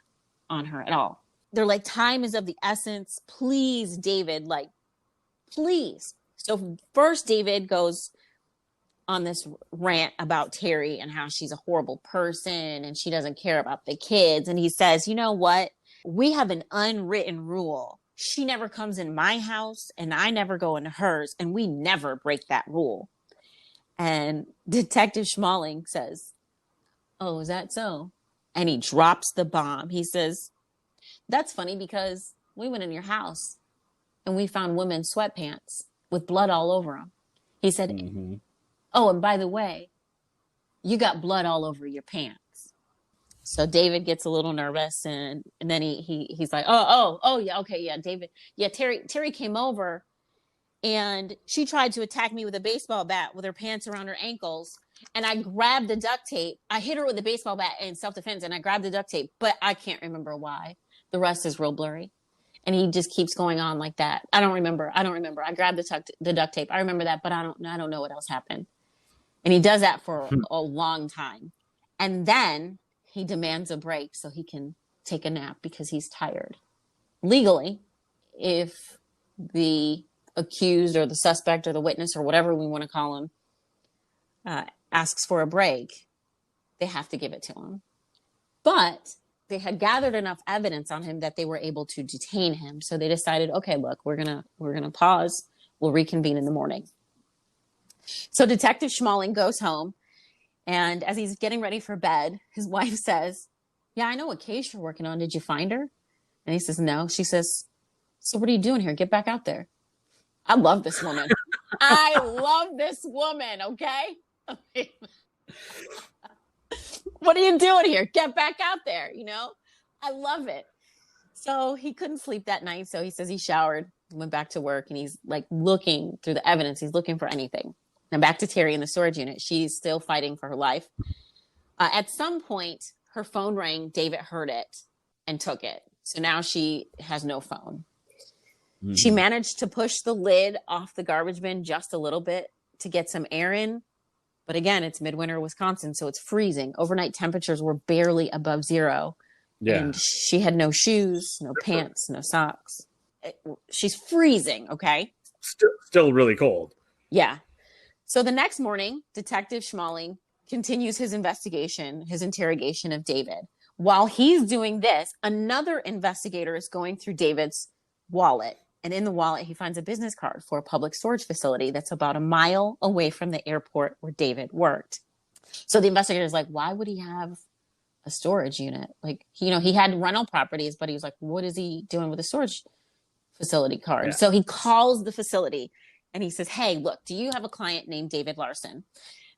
S2: on her at all? They're like, time is of the essence. Please, David, like, please. So first David goes on this rant about Teri and how she's a horrible person and she doesn't care about the kids. And he says, you know what? We have an unwritten rule. She never comes in my house and I never go into hers, and we never break that rule. And Detective Schmaling says, oh, is that so? And he drops the bomb. He says, that's funny because we went in your house and we found women's sweatpants with blood all over them. He said, oh, and by the way, you got blood all over your pants. So David gets a little nervous and then he's like, oh, yeah, okay, yeah, David. Yeah, Teri came over and she tried to attack me with a baseball bat with her pants around her ankles. And I grabbed the duct tape. I hit her with a baseball bat in self-defense and I grabbed the duct tape, but I can't remember why. The rest is real blurry. And he just keeps going on like that. I don't remember. I grabbed the duct tape. I remember that, but I don't know what else happened. And he does that for a long time. And then he demands a break so he can take a nap because he's tired. Legally, if the accused or the suspect or the witness or whatever we want to call him asks for a break, they have to give it to him. But they had gathered enough evidence on him that they were able to detain him. So they decided, okay, look, we're gonna pause. We'll reconvene in the morning. So Detective Schmaling goes home. And as he's getting ready for bed, his wife says, yeah, I know what case you're working on. Did you find her? And he says, no. She says, So what are you doing here? Get back out there. I love this woman. I love this woman, okay? What are you doing here? Get back out there, I love it. So he couldn't sleep that night. So he says he showered, went back to work, and he's like looking through the evidence. He's looking for anything. And back to Teri in the storage unit. She's still fighting for her life. At some point, her phone rang. David heard it and took it. So now she has no phone. Mm-hmm. She managed to push the lid off the garbage bin just a little bit to get some air in. But again, it's midwinter Wisconsin, so it's freezing. Overnight temperatures were barely above zero. Yeah. And she had no shoes, no pants, no socks. She's freezing, okay?
S1: Still really cold.
S2: Yeah. So the next morning, Detective Schmaling continues his investigation, his interrogation of David. While he's doing this, another investigator is going through David's wallet. And in the wallet, he finds a business card for a public storage facility that's about a mile away from the airport where David worked. So the investigator is like, why would he have a storage unit? Like, he had rental properties, but he was like, what is he doing with a storage facility card? Yeah. So he calls the facility and he says, hey, look, do you have a client named David Larson?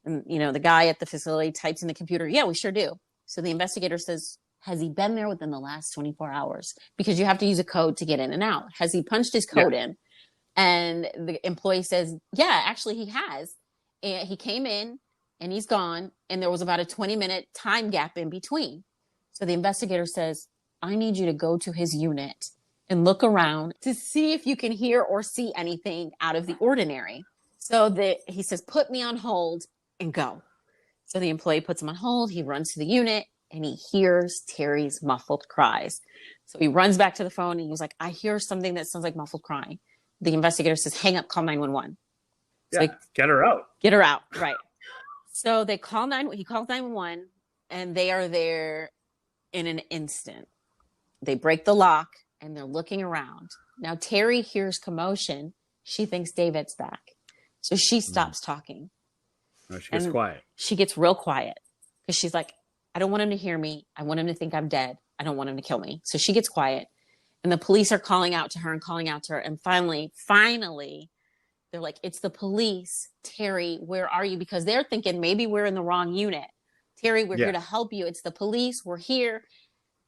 S2: And, the guy at the facility types in the computer, yeah, we sure do. So the investigator says, has he been there within the last 24 hours? Because you have to use a code to get in and out. Has he punched his code in? And the employee says, yeah, actually he has. And he came in and he's gone. And there was about a 20-minute time gap in between. So the investigator says, I need you to go to his unit and look around to see if you can hear or see anything out of the ordinary. So he says, put me on hold and go. So the employee puts him on hold. He runs to the unit and he hears Teri's muffled cries. So he runs back to the phone and he was like, I hear something that sounds like muffled crying. The investigator says, hang up, call 911.
S1: So get her out.
S2: Get her out, right. So he calls 911 and they are there in an instant. They break the lock and they're looking around. Now Teri hears commotion. She thinks David's back. So she stops talking.
S1: Oh, she gets quiet.
S2: She gets real quiet because she's like, I don't want him to hear me. I want him to think I'm dead. I don't want him to kill me. So she gets quiet and the police are calling out to her. And finally, they're like, it's the police. Teri, where are you? Because they're thinking maybe we're in the wrong unit. Teri, we're here to help you. It's the police. We're here.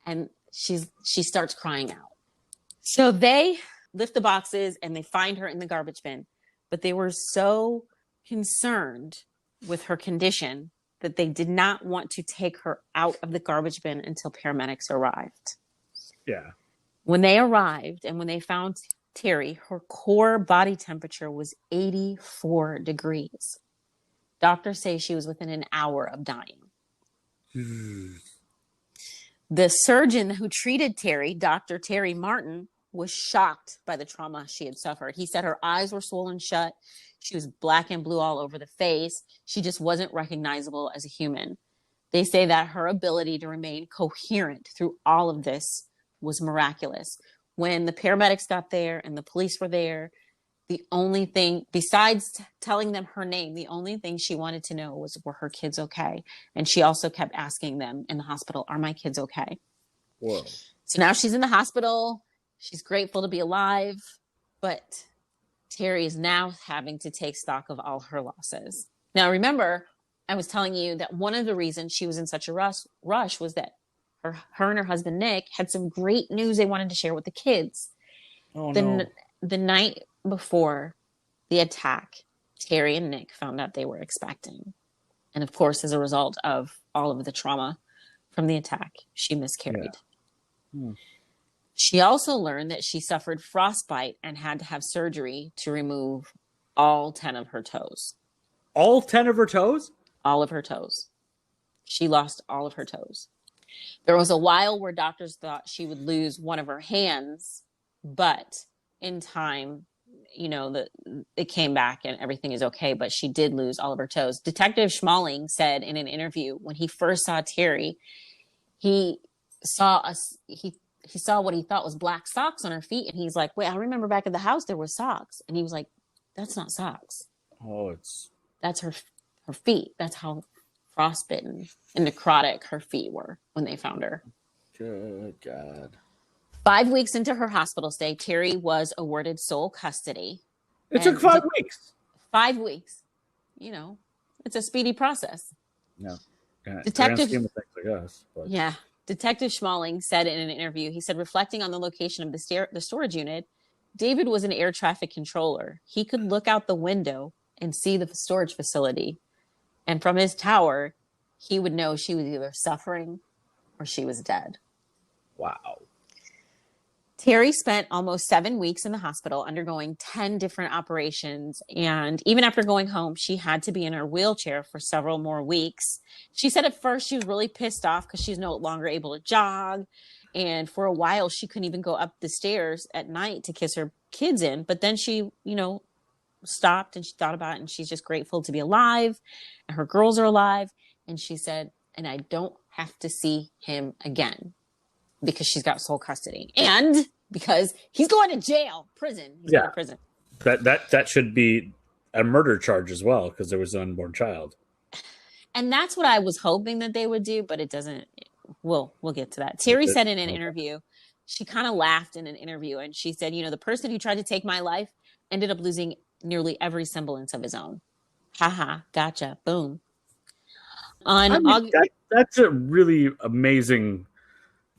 S2: And she starts crying out. So they lift the boxes and they find her in the garbage bin. But they were so concerned with her condition that they did not want to take her out of the garbage bin until paramedics arrived.
S1: Yeah.
S2: When they arrived and when they found Teri, her core body temperature was 84 degrees. Doctors say she was within an hour of dying. The surgeon who treated Teri, Dr. Terry Martin, was shocked by the trauma she had suffered. He said her eyes were swollen shut. She was black and blue all over the face. She just wasn't recognizable as a human. They say that her ability to remain coherent through all of this was miraculous. When the paramedics got there and the police were there, the only thing, besides telling them her name, the only thing she wanted to know was, were her kids okay? And she also kept asking them in the hospital, are my kids okay?
S1: Whoa.
S2: So now she's in the hospital. She's grateful to be alive, but Teri is now having to take stock of all her losses. Now, remember, I was telling you that one of the reasons she was in such a rush was that her and her husband, Nick, had some great news they wanted to share with the kids.
S1: Oh, no.
S2: The night before the attack, Teri and Nick found out they were expecting. And of course, as a result of all of the trauma from the attack, she miscarried. Yeah. She also learned that she suffered frostbite and had to have surgery to remove all 10 of her toes.
S1: All 10 of her toes?
S2: All of her toes. She lost all of her toes. There was a while where doctors thought she would lose one of her hands, but in time, it came back and everything is okay, but she did lose all of her toes. Detective Schmaling said in an interview when he first saw Teri, he saw what he thought was black socks on her feet. And he's like, wait, I remember back at the house, there were socks. And he was like, that's not socks.
S1: Oh,
S2: that's her feet. That's how frostbitten and necrotic her feet were when they found her.
S1: Good God.
S2: 5 weeks into her hospital stay, Teri was awarded sole custody.
S1: It took 5 weeks.
S2: 5 weeks. You know, it's a speedy process.
S1: No.
S2: Detective,
S1: scheme of things, I guess. But.
S2: Yeah. Detective Schmalling said in an interview, he said, reflecting on the location of the storage unit, David was an air traffic controller. He could look out the window and see the storage facility. And from his tower, he would know she was either suffering or she was dead.
S1: Wow.
S2: Teri spent almost 7 weeks in the hospital undergoing 10 different operations. And even after going home, she had to be in her wheelchair for several more weeks. She said at first she was really pissed off because she's no longer able to jog. And for a while, she couldn't even go up the stairs at night to kiss her kids in. But then she, stopped and she thought about it, and she's just grateful to be alive. And her girls are alive. And she said, and I don't have to see him again. Because she's got sole custody, and because he's going to jail, prison. He's going to prison.
S1: That should be a murder charge as well, because there was an unborn child.
S2: And that's what I was hoping that they would do, but it doesn't. We'll get to that. Teri said in an interview, she kind of laughed in an interview, and she said, the person who tried to take my life ended up losing nearly every semblance of his own. Haha, gotcha, boom.
S1: That's a really amazing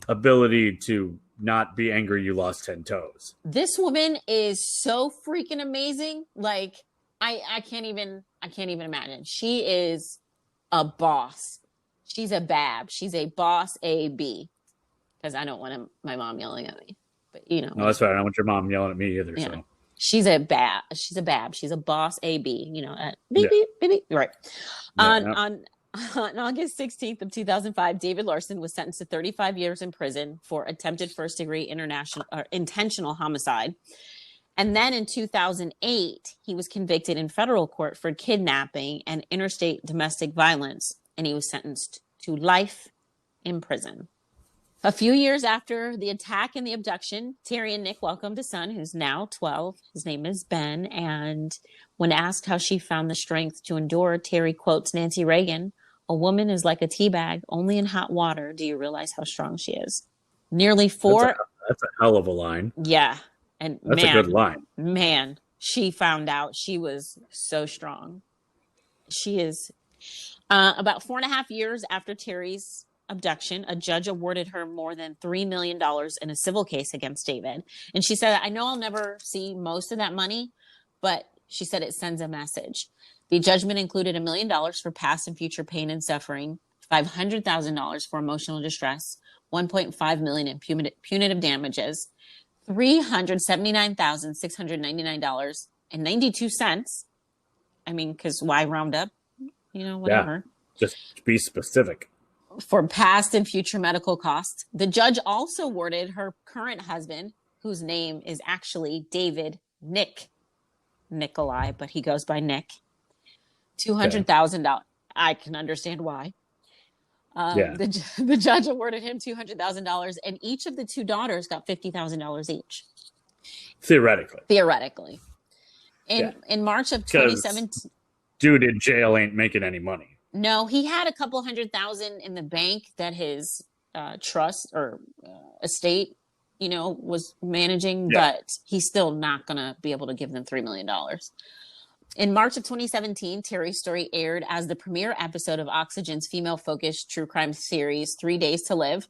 S1: ability to not be angry you lost 10 toes.
S2: This woman is so freaking amazing. Like, I can't even imagine. She is a boss. She's a bab. She's a boss AB. Because I don't want my mom yelling at me. But
S1: no, that's right. I don't want your mom yelling at me either. Yeah. So
S2: she's a bab. She's a bab. She's a boss AB. Beep, beep, beep, beep. Right. On August 16th of 2005, David Larson was sentenced to 35 years in prison for attempted first-degree intentional homicide. And then in 2008, he was convicted in federal court for kidnapping and interstate domestic violence, and he was sentenced to life in prison. A few years after the attack and the abduction, Teri and Nick welcomed a son who's now 12. His name is Ben, and when asked how she found the strength to endure, Teri quotes Nancy Reagan, "A woman is like a tea bag, only in hot water do you realize how strong she is." Nearly four...
S1: That's a hell of a line.
S2: Yeah. And
S1: that's a good line.
S2: Man, she found out she was so strong. She is... about 4.5 years after Teri's abduction, a judge awarded her more than $3 million in a civil case against David. And she said, I know I'll never see most of that money, but she said it sends a message. The judgment included $1 million for past and future pain and suffering, $500,000 for emotional distress, $1.5 million in punitive damages, $379,699.92. I mean, because why round up? Whatever.
S1: Yeah, just be specific.
S2: For past and future medical costs. The judge also awarded her current husband, whose name is actually David Nicolai, but he goes by Nick, $200,000. I can understand why. The judge awarded him $200,000, and each of the two daughters got $50,000 each.
S1: Theoretically.
S2: In March of 2017,
S1: dude in jail ain't making any money.
S2: No, he had a couple $100,000 in the bank that his trust or estate, was managing, but he's still not going to be able to give them $3 million. In March of 2017, Teri's story aired as the premiere episode of Oxygen's female-focused true crime series, 3 Days to Live.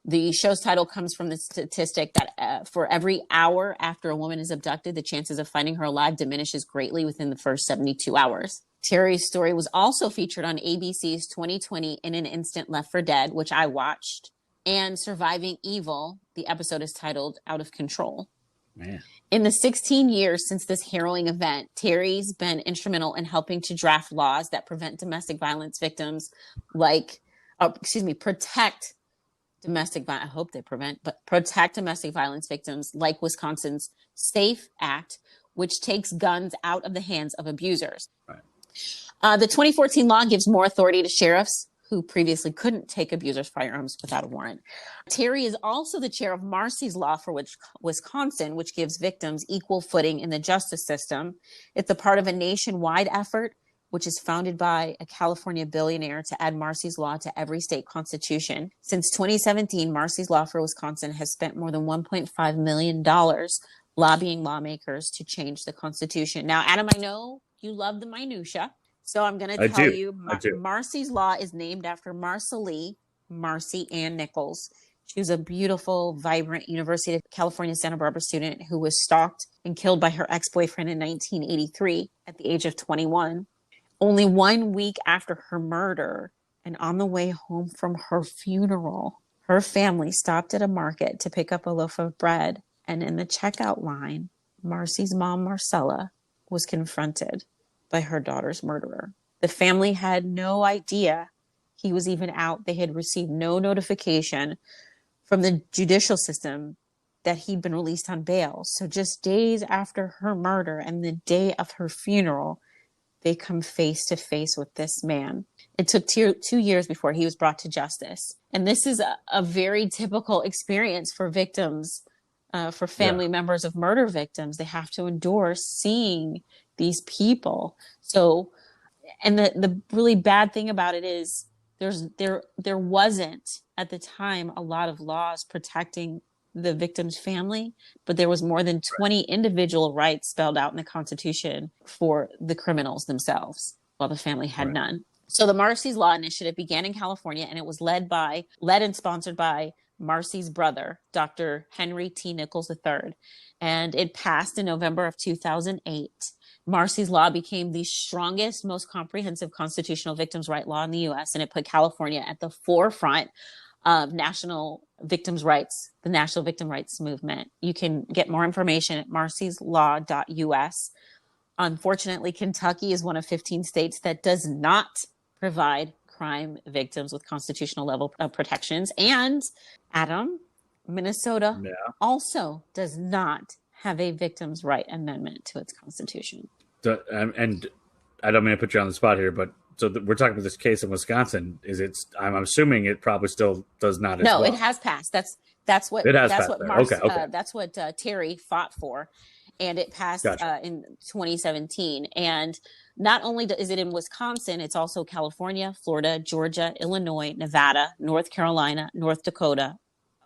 S2: The show's title comes from the statistic that for every hour after a woman is abducted, the chances of finding her alive diminishes greatly within the first 72 hours. Teri's story was also featured on ABC's 2020 In an Instant Left for Dead, which I watched, and Surviving Evil. The episode is titled Out of Control.
S1: Man.
S2: In the 16 years since this harrowing event, Teri's been instrumental in helping to draft laws that prevent domestic violence victims, protect domestic violence. I hope they protect domestic violence victims, like Wisconsin's SAFE Act, which takes guns out of the hands of abusers.
S1: Right.
S2: The 2014 law gives more authority to sheriffs who previously couldn't take abusers' firearms without a warrant. Teri is also the chair of Marcy's Law for Wisconsin, which gives victims equal footing in the justice system. It's a part of a nationwide effort which is founded by a California billionaire to add Marsy's Law to every state constitution. Since 2017, Marsy's Law for Wisconsin has spent more than $1.5 million lobbying lawmakers to change the Constitution. Now, Adam, I know you love the minutia, so I'm going to tell you Marsy's Law is named after Marcy Ann Nichols. She was a beautiful, vibrant University of California, Santa Barbara student who was stalked and killed by her ex-boyfriend in 1983 at the age of 21. Only 1 week after her murder and on the way home from her funeral, her family stopped at a market to pick up a loaf of bread. And in the checkout line, Marcy's mom, Marcella, was confronted by her daughter's murderer. The family had no idea he was even out. They had received no notification from the judicial system that he'd been released on bail. So just days after her murder and the day of her funeral, they come face to face with this man. It took 2 years before he was brought to justice. And this is a very typical experience for victims, for family members of murder victims. They have to endure seeing these people. So, and the really bad thing about it is there wasn't at the time a lot of laws protecting the victim's family, but there was more than 20 individual rights spelled out in the Constitution for the criminals themselves, while the family had none. So the Marsy's Law Initiative began in California, and it was led and sponsored by Marcy's brother, Dr. Henry T. Nichols III. And it passed in November of 2008. Marsy's Law became the strongest, most comprehensive constitutional victims' right law in the U.S., and it put California at the forefront of national victims' rights, the National Victim Rights Movement. You can get more information at marcyslaw.us. Unfortunately, Kentucky is one of 15 states that does not provide crime victims with constitutional level of protections. And Adam, Minnesota also does not have a victims' right amendment to its constitution.
S1: And I don't mean to put you on the spot here, but so we're talking about this case in Wisconsin. I'm assuming it probably still does not.
S2: No, it has passed. That's what Teri fought for, and it passed in 2017. And not only is it in Wisconsin, it's also California, Florida, Georgia, Illinois, Nevada, North Carolina, North Dakota,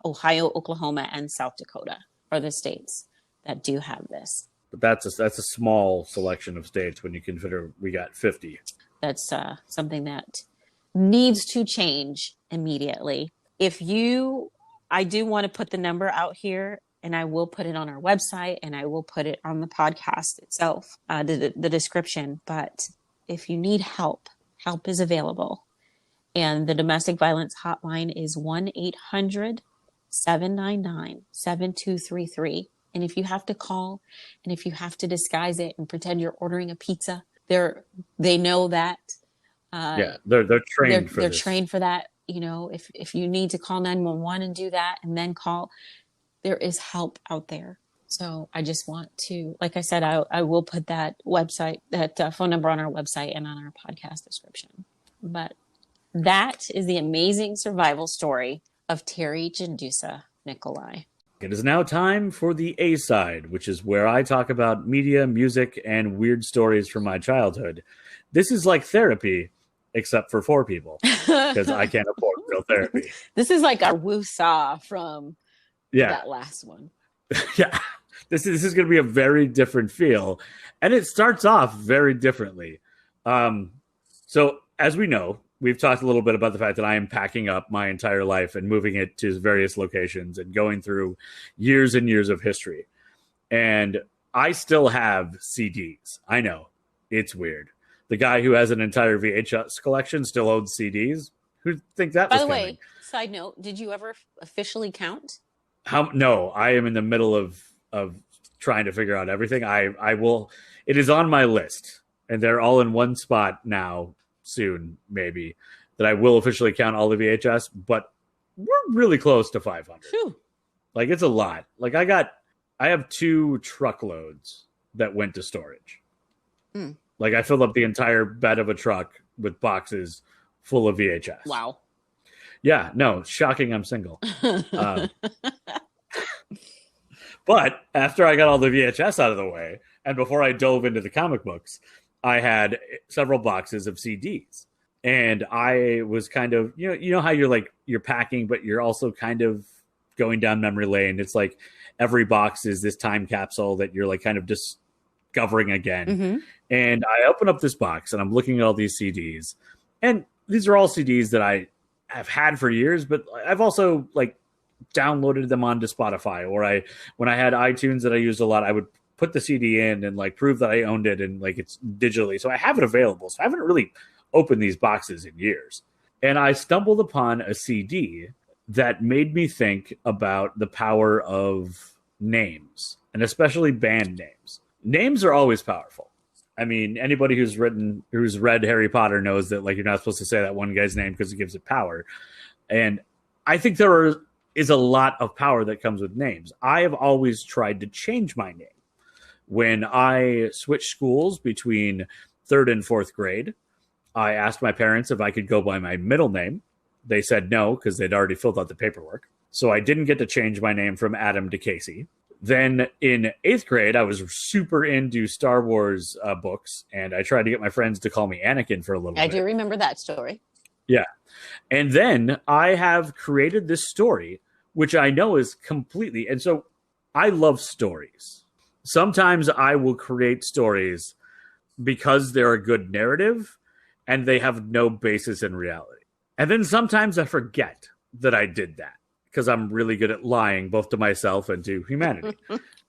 S2: Ohio, Oklahoma, and South Dakota are the states that do have this.
S1: But that's a small selection of states when you consider we got 50.
S2: That's something that needs to change immediately. I do want to put the number out here, and I will put it on our website, and I will put it on the podcast itself, the description. But if you need help is available. And the domestic violence hotline is 1-800-799-7233. And if you have to call, and if you have to disguise it and pretend you're ordering a pizza, they know that.
S1: They're trained for
S2: They're trained for that. You know, if you need to call 911 and do that and then call, there is help out there. So I just want to, like I said, I will put that phone number on our website and on our podcast description. But that is the amazing survival story of Teri Jendusa-Nicolai.
S1: It is now time for the A-side, which is where I talk about media, music, and weird stories from my childhood. This is like therapy, except for 4 people, because I can't afford real therapy.
S2: This is like our woo-saw from that last one.
S1: Yeah, this is going to be a very different feel, and it starts off very differently. So as we know, we've talked a little bit about the fact that I am packing up my entire life and moving it to various locations and going through years and years of history. And I still have CDs. I know, it's weird. The guy who has an entire VHS collection still owns CDs. Who'd think that was coming? By the way,
S2: side note, did you ever officially count?
S1: No, I am in the middle of trying to figure out everything. I will. It is on my list, and they're all in one spot now. Soon, maybe, that I will officially count all the VHS, but we're really close to 500.
S2: Whew.
S1: Like, it's a lot. Like, I have 2 truckloads that went to storage. Like, I filled up the entire bed of a truck with boxes full of VHS.
S2: Wow.
S1: Yeah, no, shocking I'm single. But after I got all the VHS out of the way, and before I dove into the comic books, I had several boxes of CDs. And I was kind of, you know how you're like, you're packing, but you're also kind of going down memory lane. It's like every box is this time capsule that you're like kind of discovering again. Mm-hmm. And I open up this box and I'm looking at all these CDs. And these are all CDs that I have had for years, but I've also like downloaded them onto Spotify, or when I had iTunes that I used a lot, I would put the CD in and like prove that I owned it and like it's digitally. So I have it available. So I haven't really opened these boxes in years. And I stumbled upon a CD that made me think about the power of names, and especially band names. Names are always powerful. I mean, anybody who's read Harry Potter knows that like you're not supposed to say that one guy's name because it gives it power. And I think there is a lot of power that comes with names. I have always tried to change my name. When I switched schools between 3rd and 4th grade, I asked my parents if I could go by my middle name. They said no, because they'd already filled out the paperwork. So I didn't get to change my name from Adam to Casey. Then in 8th grade, I was super into Star Wars books, and I tried to get my friends to call me Anakin for a little bit.
S2: I do remember that story.
S1: Yeah. And then I have created this story, which I know is completely... And so I love stories. Sometimes I will create stories because they're a good narrative, and they have no basis in reality. And then sometimes I forget that I did that because I'm really good at lying, both to myself and to humanity.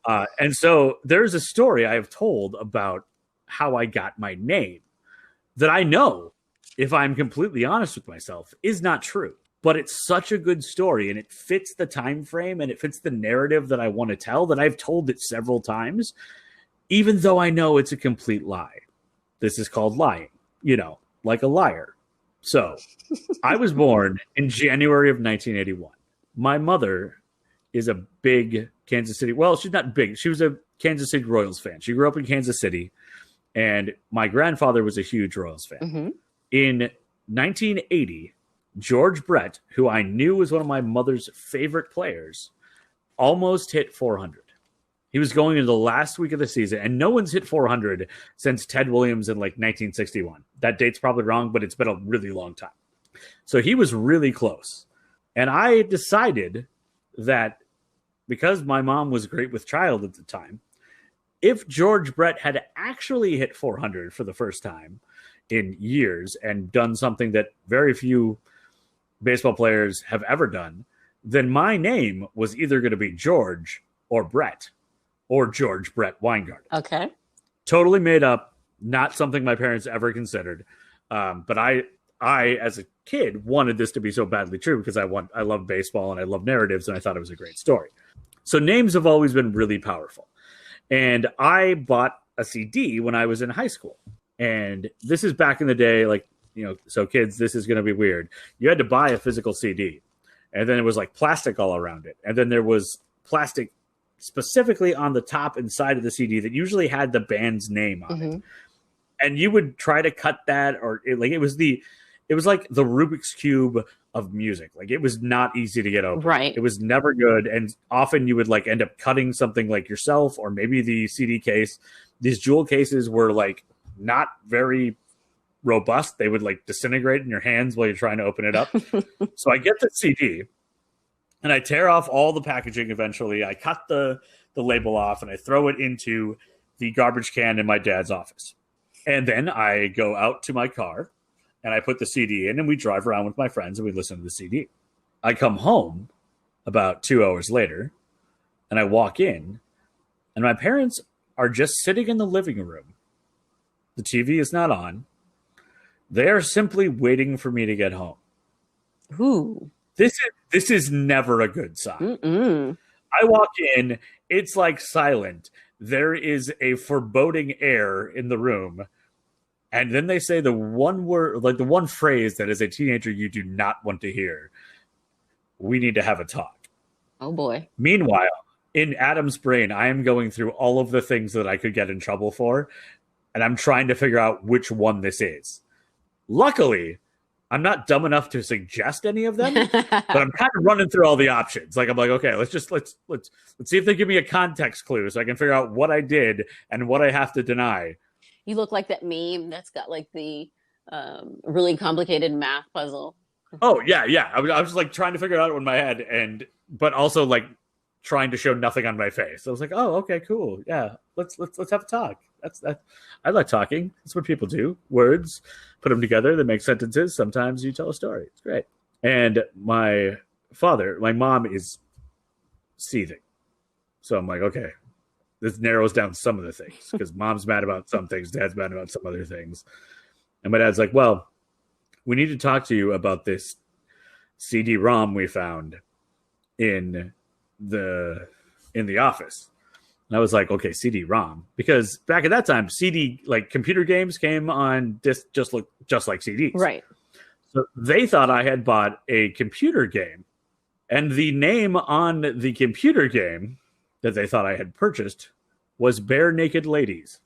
S1: And so there's a story I have told about how I got my name that I know, if I'm completely honest with myself, is not true. But it's such a good story, and it fits the time frame, and it fits the narrative that I want to tell, that I've told it several times, even though I know it's a complete lie. This is called lying, like a liar. So I was born in January of 1981. My mother is a big Kansas City. Well, she's not big. She was a Kansas City Royals fan. She grew up in Kansas City, and my grandfather was a huge Royals fan. Mm-hmm. In 1980, George Brett, who I knew was one of my mother's favorite players, almost hit 400. He was going into the last week of the season, and no one's hit 400 since Ted Williams in like 1961. That date's probably wrong, but it's been a really long time. So he was really close. And I decided that because my mom was great with child at the time, if George Brett had actually hit 400 for the first time in years and done something that very few baseball players have ever done, then my name was either going to be George or Brett. Or George Brett Weingarten.
S2: Okay.
S1: Totally made up, not something my parents ever considered. But I, as a kid, wanted this to be so badly true because I love baseball and I love narratives, and I thought it was a great story. So names have always been really powerful. And I bought a CD when I was in high school. And this is back in the day, so kids, this is going to be weird. You had to buy a physical CD. And then it was like plastic all around it. And then there was plastic specifically on the top and side of the CD that usually had the band's name on it. And you would try to cut that, or it was like the Rubik's Cube of music. Like, it was not easy to get open.
S2: Right.
S1: It was never good. And often you would like end up cutting something like yourself, or maybe the CD case. These jewel cases were like not very robust. They would like disintegrate in your hands while you're trying to open it up. So I get the CD. And I tear off all the packaging eventually. I cut the label off, and I throw it into the garbage can in my dad's office. And then I go out to my car, and I put the CD in, and we drive around with my friends, and we listen to the CD. I come home about 2 hours later, and I walk in, and my parents are just sitting in the living room. The TV is not on. They are simply waiting for me to get home.
S2: Ooh.
S1: This is never a good sign.
S2: Mm-mm.
S1: I walk in, it's like silent. There is a foreboding air in the room. And then they say the one word, like the one phrase that as a teenager you do not want to hear. We need to have a talk.
S2: Oh boy.
S1: Meanwhile, in Adam's brain, I am going through all of the things that I could get in trouble for. And I'm trying to figure out which one this is. Luckily, I'm not dumb enough to suggest any of them, but I'm kind of running through all the options. Like, I'm like, okay, let's see if they give me a context clue so I can figure out what I did and what I have to deny.
S2: You look like that meme that's got like the really complicated math puzzle.
S1: Oh yeah, yeah. I was just like trying to figure it out in my head, but also like trying to show nothing on my face. I was like, oh, okay, cool, yeah. Let's have a talk. That. I like talking. That's what people do. Words, put them together, they make sentences. Sometimes you tell a story. It's great. And my mom is seething. So I'm like, okay, this narrows down some of the things because mom's mad about some things, dad's mad about some other things. And my dad's like, well, we need to talk to you about this CD-ROM we found in the office. And I was like, okay, CD-ROM, because back at that time, CD, like computer games came on disc just like CDs.
S2: Right.
S1: So they thought I had bought a computer game, and the name on the computer game that they thought I had purchased was Bare Naked Ladies.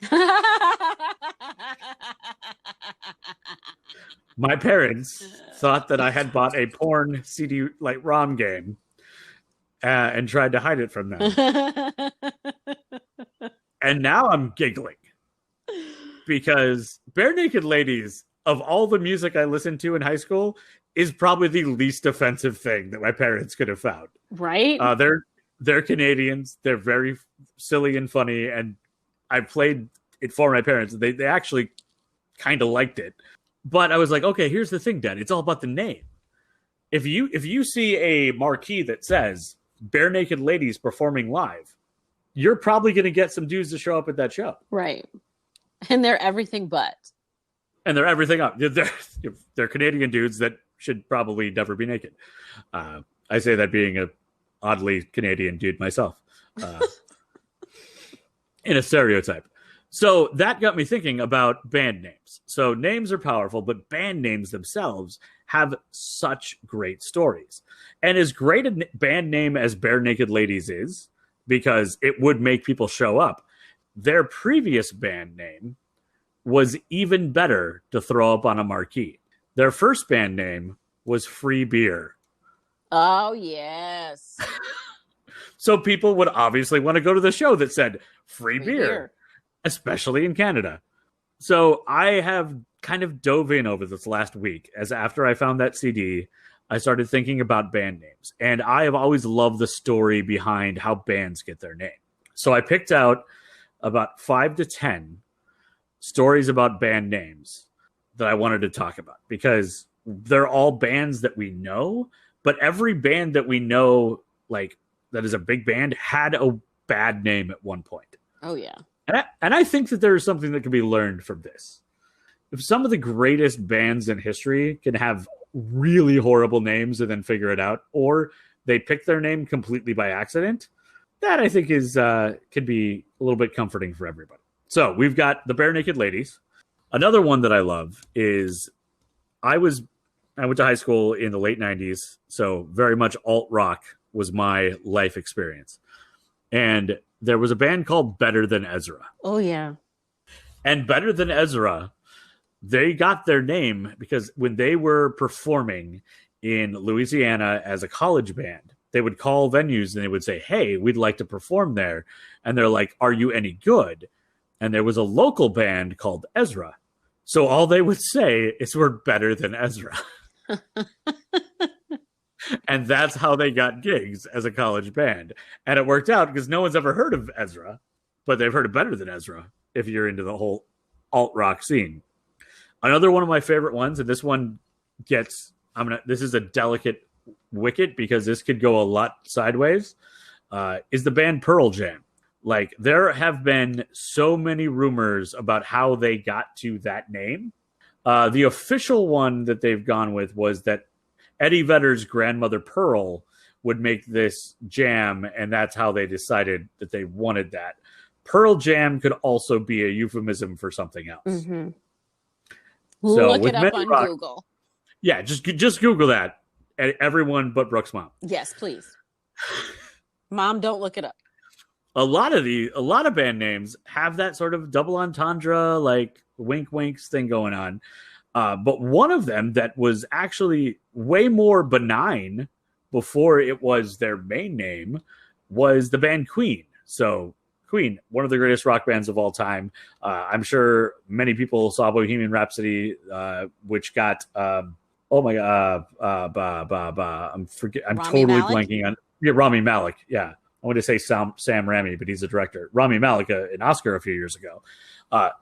S1: My parents thought that I had bought a porn CD like ROM game and tried to hide it from them. And now I'm giggling because Bare Naked Ladies, of all the music I listened to in high school, is probably the least offensive thing that my parents could have found.
S2: Right?
S1: They're Canadians. They're very silly and funny, and I played it for my parents. They actually kind of liked it. But I was like, okay, here's the thing, Dad. It's all about the name. If you see a marquee that says Bare Naked Ladies performing live, you're probably going to get some dudes to show up at that show.
S2: Right. And they're everything but. And
S1: they're everything up. They're Canadian dudes that should probably never be naked. I say that being a oddly Canadian dude myself. In a stereotype. So that got me thinking about band names. So names are powerful, but band names themselves have such great stories. And as great a band name as Bare Naked Ladies is, because it would make people show up, their previous band name was even better to throw up on a marquee. Their first band name was Free Beer.
S2: Oh, yes.
S1: So people would obviously want to go to the show that said free beer. Especially in Canada. So I have kind of dove in over this last week, as after I found that CD, I started thinking about band names. And I have always loved the story behind how bands get their name. So I picked out about 5 to 10 stories about band names that I wanted to talk about, because they're all bands that we know, but every band that we know, like that is a big band, had a bad name at one point.
S2: Oh, yeah.
S1: And I think that there is something that can be learned from this. If some of the greatest bands in history can have really horrible names and then figure it out, or they pick their name completely by accident, that I think is could be a little bit comforting for everybody. So we've got the Bare Naked Ladies. Another one that I love is I went to high school in the late 90s, so very much alt rock was my life experience. And there was a band called Better Than Ezra.
S2: Oh, yeah.
S1: And Better Than Ezra, they got their name because when they were performing in Louisiana as a college band, they would call venues and they would say, hey, we'd like to perform there. And they're like, are you any good? And there was a local band called Ezra. So all they would say is, we're better than Ezra. And that's how they got gigs as a college band. And it worked out because no one's ever heard of Ezra, but they've heard of Better Than Ezra if you're into the whole alt-rock scene. Another one of my favorite ones, and this one gets, this is a delicate wicket because this could go a lot sideways, is the band Pearl Jam. Like, there have been so many rumors about how they got to that name. The official one that they've gone with was that Eddie Vedder's grandmother Pearl would make this jam, and that's how they decided that they wanted that. Pearl Jam could also be a euphemism for something else.
S2: Mm-hmm.
S1: So
S2: look it up on Google.
S1: Yeah, just Google that. Everyone but Brooke's mom.
S2: Yes, please. Mom, don't look it up.
S1: A lot of band names have that sort of double entendre, like wink winks thing going on. But one of them that was actually way more benign before it was their main name was the band Queen. So Queen, one of the greatest rock bands of all time. I'm sure many people saw Bohemian Rhapsody, which got oh my god, I'm totally
S2: Malek?
S1: blanking on Rami Malek. Yeah, I want to say Sam Raimi, but he's a director. Rami Malek, an Oscar a few years ago.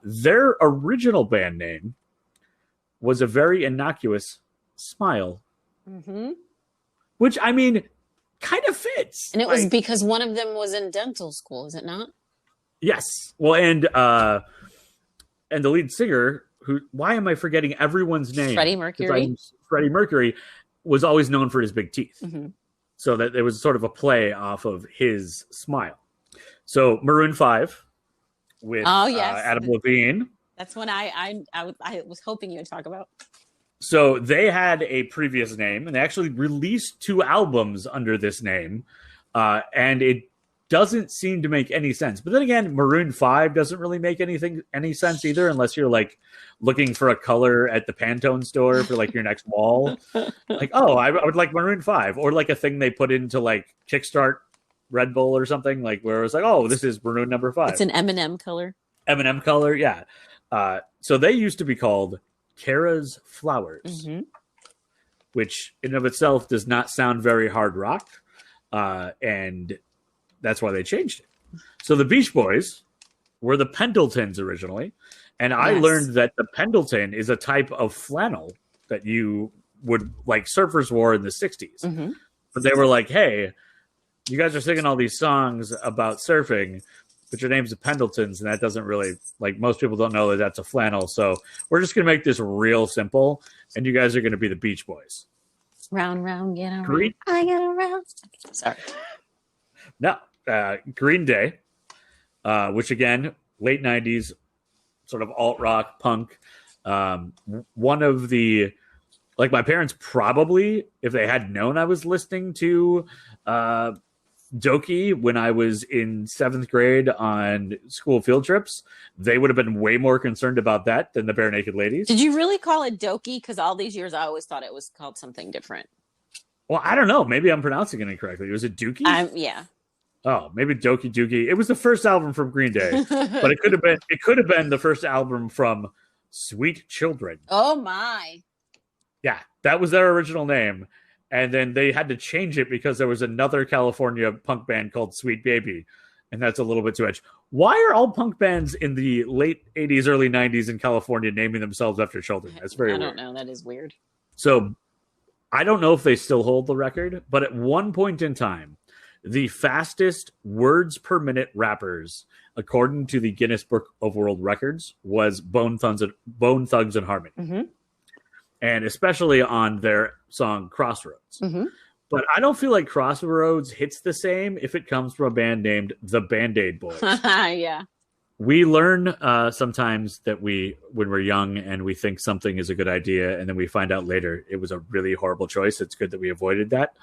S1: Their original band name was a very innocuous Smile, which I mean, kind of fits.
S2: And it was because one of them was in dental school, is it not?
S1: Yes. Well, and the lead singer, who, why am I forgetting everyone's name?
S2: Freddie Mercury.
S1: Freddie Mercury was always known for his big teeth. So that it was sort of a play off of his smile. So Maroon 5 with Adam Levine.
S2: That's one I was hoping you would talk about.
S1: So they had a previous name, and they actually released 2 albums under this name, and it doesn't seem to make any sense. But then again, Maroon 5 doesn't really make any sense either, unless you're like looking for a color at the Pantone store for like your next wall. Like, oh, I would like Maroon 5, or like a thing they put into like Kickstart Red Bull or something, like where it's like, oh, this is Maroon number 5.
S2: It's an M&M color.
S1: M&M color, yeah. So they used to be called Kara's Flowers, which in and of itself does not sound very hard rock, and that's why they changed it. So the Beach Boys were the Pendletons originally, and I learned that the Pendleton is a type of flannel that you would, like, surfers wore in the 60s. But they were like, hey, you guys are singing all these songs about surfing, but your name's the Pendletons, and that doesn't really, like, most people don't know that that's a flannel. So we're just going to make this real simple, and you guys are going to be the Beach Boys.
S2: Round, round, get around.
S1: Green?
S2: I get around. Sorry.
S1: No. Green Day, which, again, late 90s, sort of alt-rock, punk. One of the, like, my parents probably, if they had known I was listening to Doki when I was in 7th grade on school field trips, they would have been way more concerned about that than the Bare Naked Ladies.
S2: Did you really call it Doki? Because all these years I always thought it was called something different.
S1: Well, I don't know. Maybe I'm pronouncing it incorrectly. Was it Dookie?
S2: Yeah.
S1: Oh, maybe Doki Dookie. It was the first album from Green Day, but it could have been the first album from Sweet Children.
S2: Oh my.
S1: Yeah, that was their original name. And then they had to change it because there was another California punk band called Sweet Baby. And that's a little bit too much. Why are all punk bands in the late 80s, early 90s in California naming themselves after children? That's very weird.
S2: I don't know. That is weird.
S1: So I don't know if they still hold the record, but at one point in time, the fastest words per minute rappers, according to the Guinness Book of World Records, was Bone Thugs and Harmony. And especially on their song Crossroads. But I don't feel like Crossroads hits the same if it comes from a band named the Band-Aid Boys.
S2: Yeah.
S1: We learn sometimes that when we're young and we think something is a good idea, and then we find out later it was a really horrible choice. It's good that we avoided that.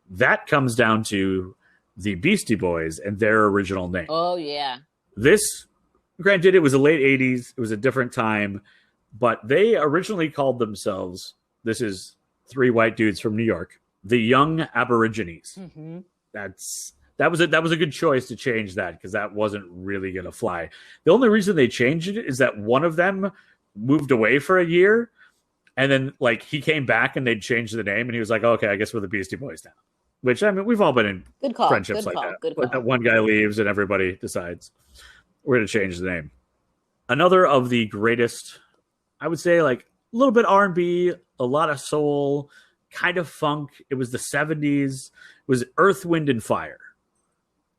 S1: That comes down to the Beastie Boys and their original name.
S2: Oh, yeah.
S1: This, granted, it was the late 80s. It was a different time. But they originally called themselves, this is 3 white dudes from New York, the Young Aborigines. That was a good choice to change that, because that wasn't really going to fly. The only reason they changed it is that one of them moved away for a year, and then like he came back and they'd changed the name, and he was like, okay, I guess we're the Beastie Boys now. Which, I mean, we've all been in friendships like that. Like that one guy leaves and everybody decides we're going to change the name. Another of the greatest, I would say, like a little bit R&B, a lot of soul, kind of funk. It was the 70s. It was Earth, Wind, and Fire,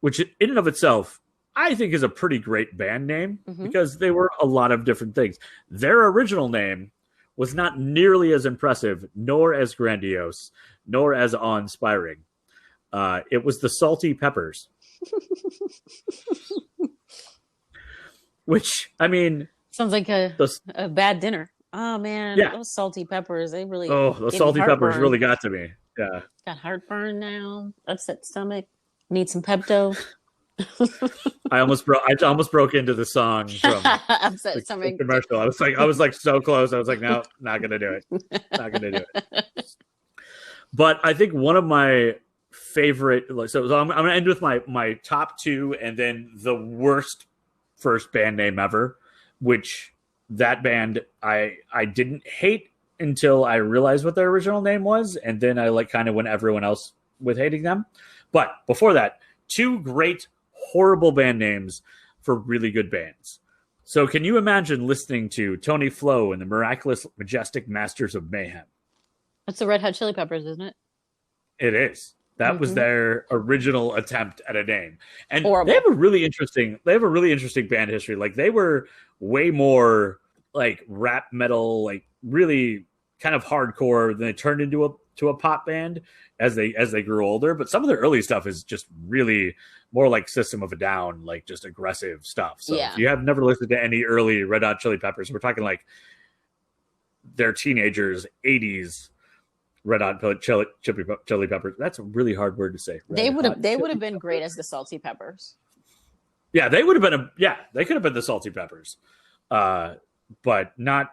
S1: which in and of itself, I think is a pretty great band name because they were a lot of different things. Their original name was not nearly as impressive, nor as grandiose, nor as awe-inspiring. It was the Salty Peppers. Which, I mean...
S2: Sounds like a bad dinner. Oh, man. Yeah. Those salty peppers, they really...
S1: Oh, those salty peppers really got to me. Yeah.
S2: Got heartburn now. Upset stomach. Need some Pepto.
S1: I almost broke into the song from
S2: Upset stomach
S1: commercial. I was like so close. I was like, no, not gonna do it. Not gonna do it. But I think one of my favorite. So I'm going to end with my top two, and then the worst first band name ever, which that band I didn't hate until I realized what their original name was, and then I like kind of went everyone else with hating them. But before that, two great horrible band names for really good bands. So can you imagine listening to Tony Flo and the Miraculous Majestic Masters of Mayhem?
S2: That's the Red Hot Chili Peppers, isn't it?
S1: It is. That was their original attempt at a name. And
S2: horrible.
S1: They have a really interesting band history. Like they were way more like rap metal, like really kind of hardcore. Then they turned into a pop band as they grew older. But some of their early stuff is just really more like System of a Down, like just aggressive stuff. So if you have never listened to any early Red Hot Chili Peppers, we're talking like their teenagers, 80s Red Hot Chili Peppers. That's a really hard word to say.
S2: They would have been great as the Salty Peppers.
S1: Yeah, they would have been they could have been the Salty Peppers. But not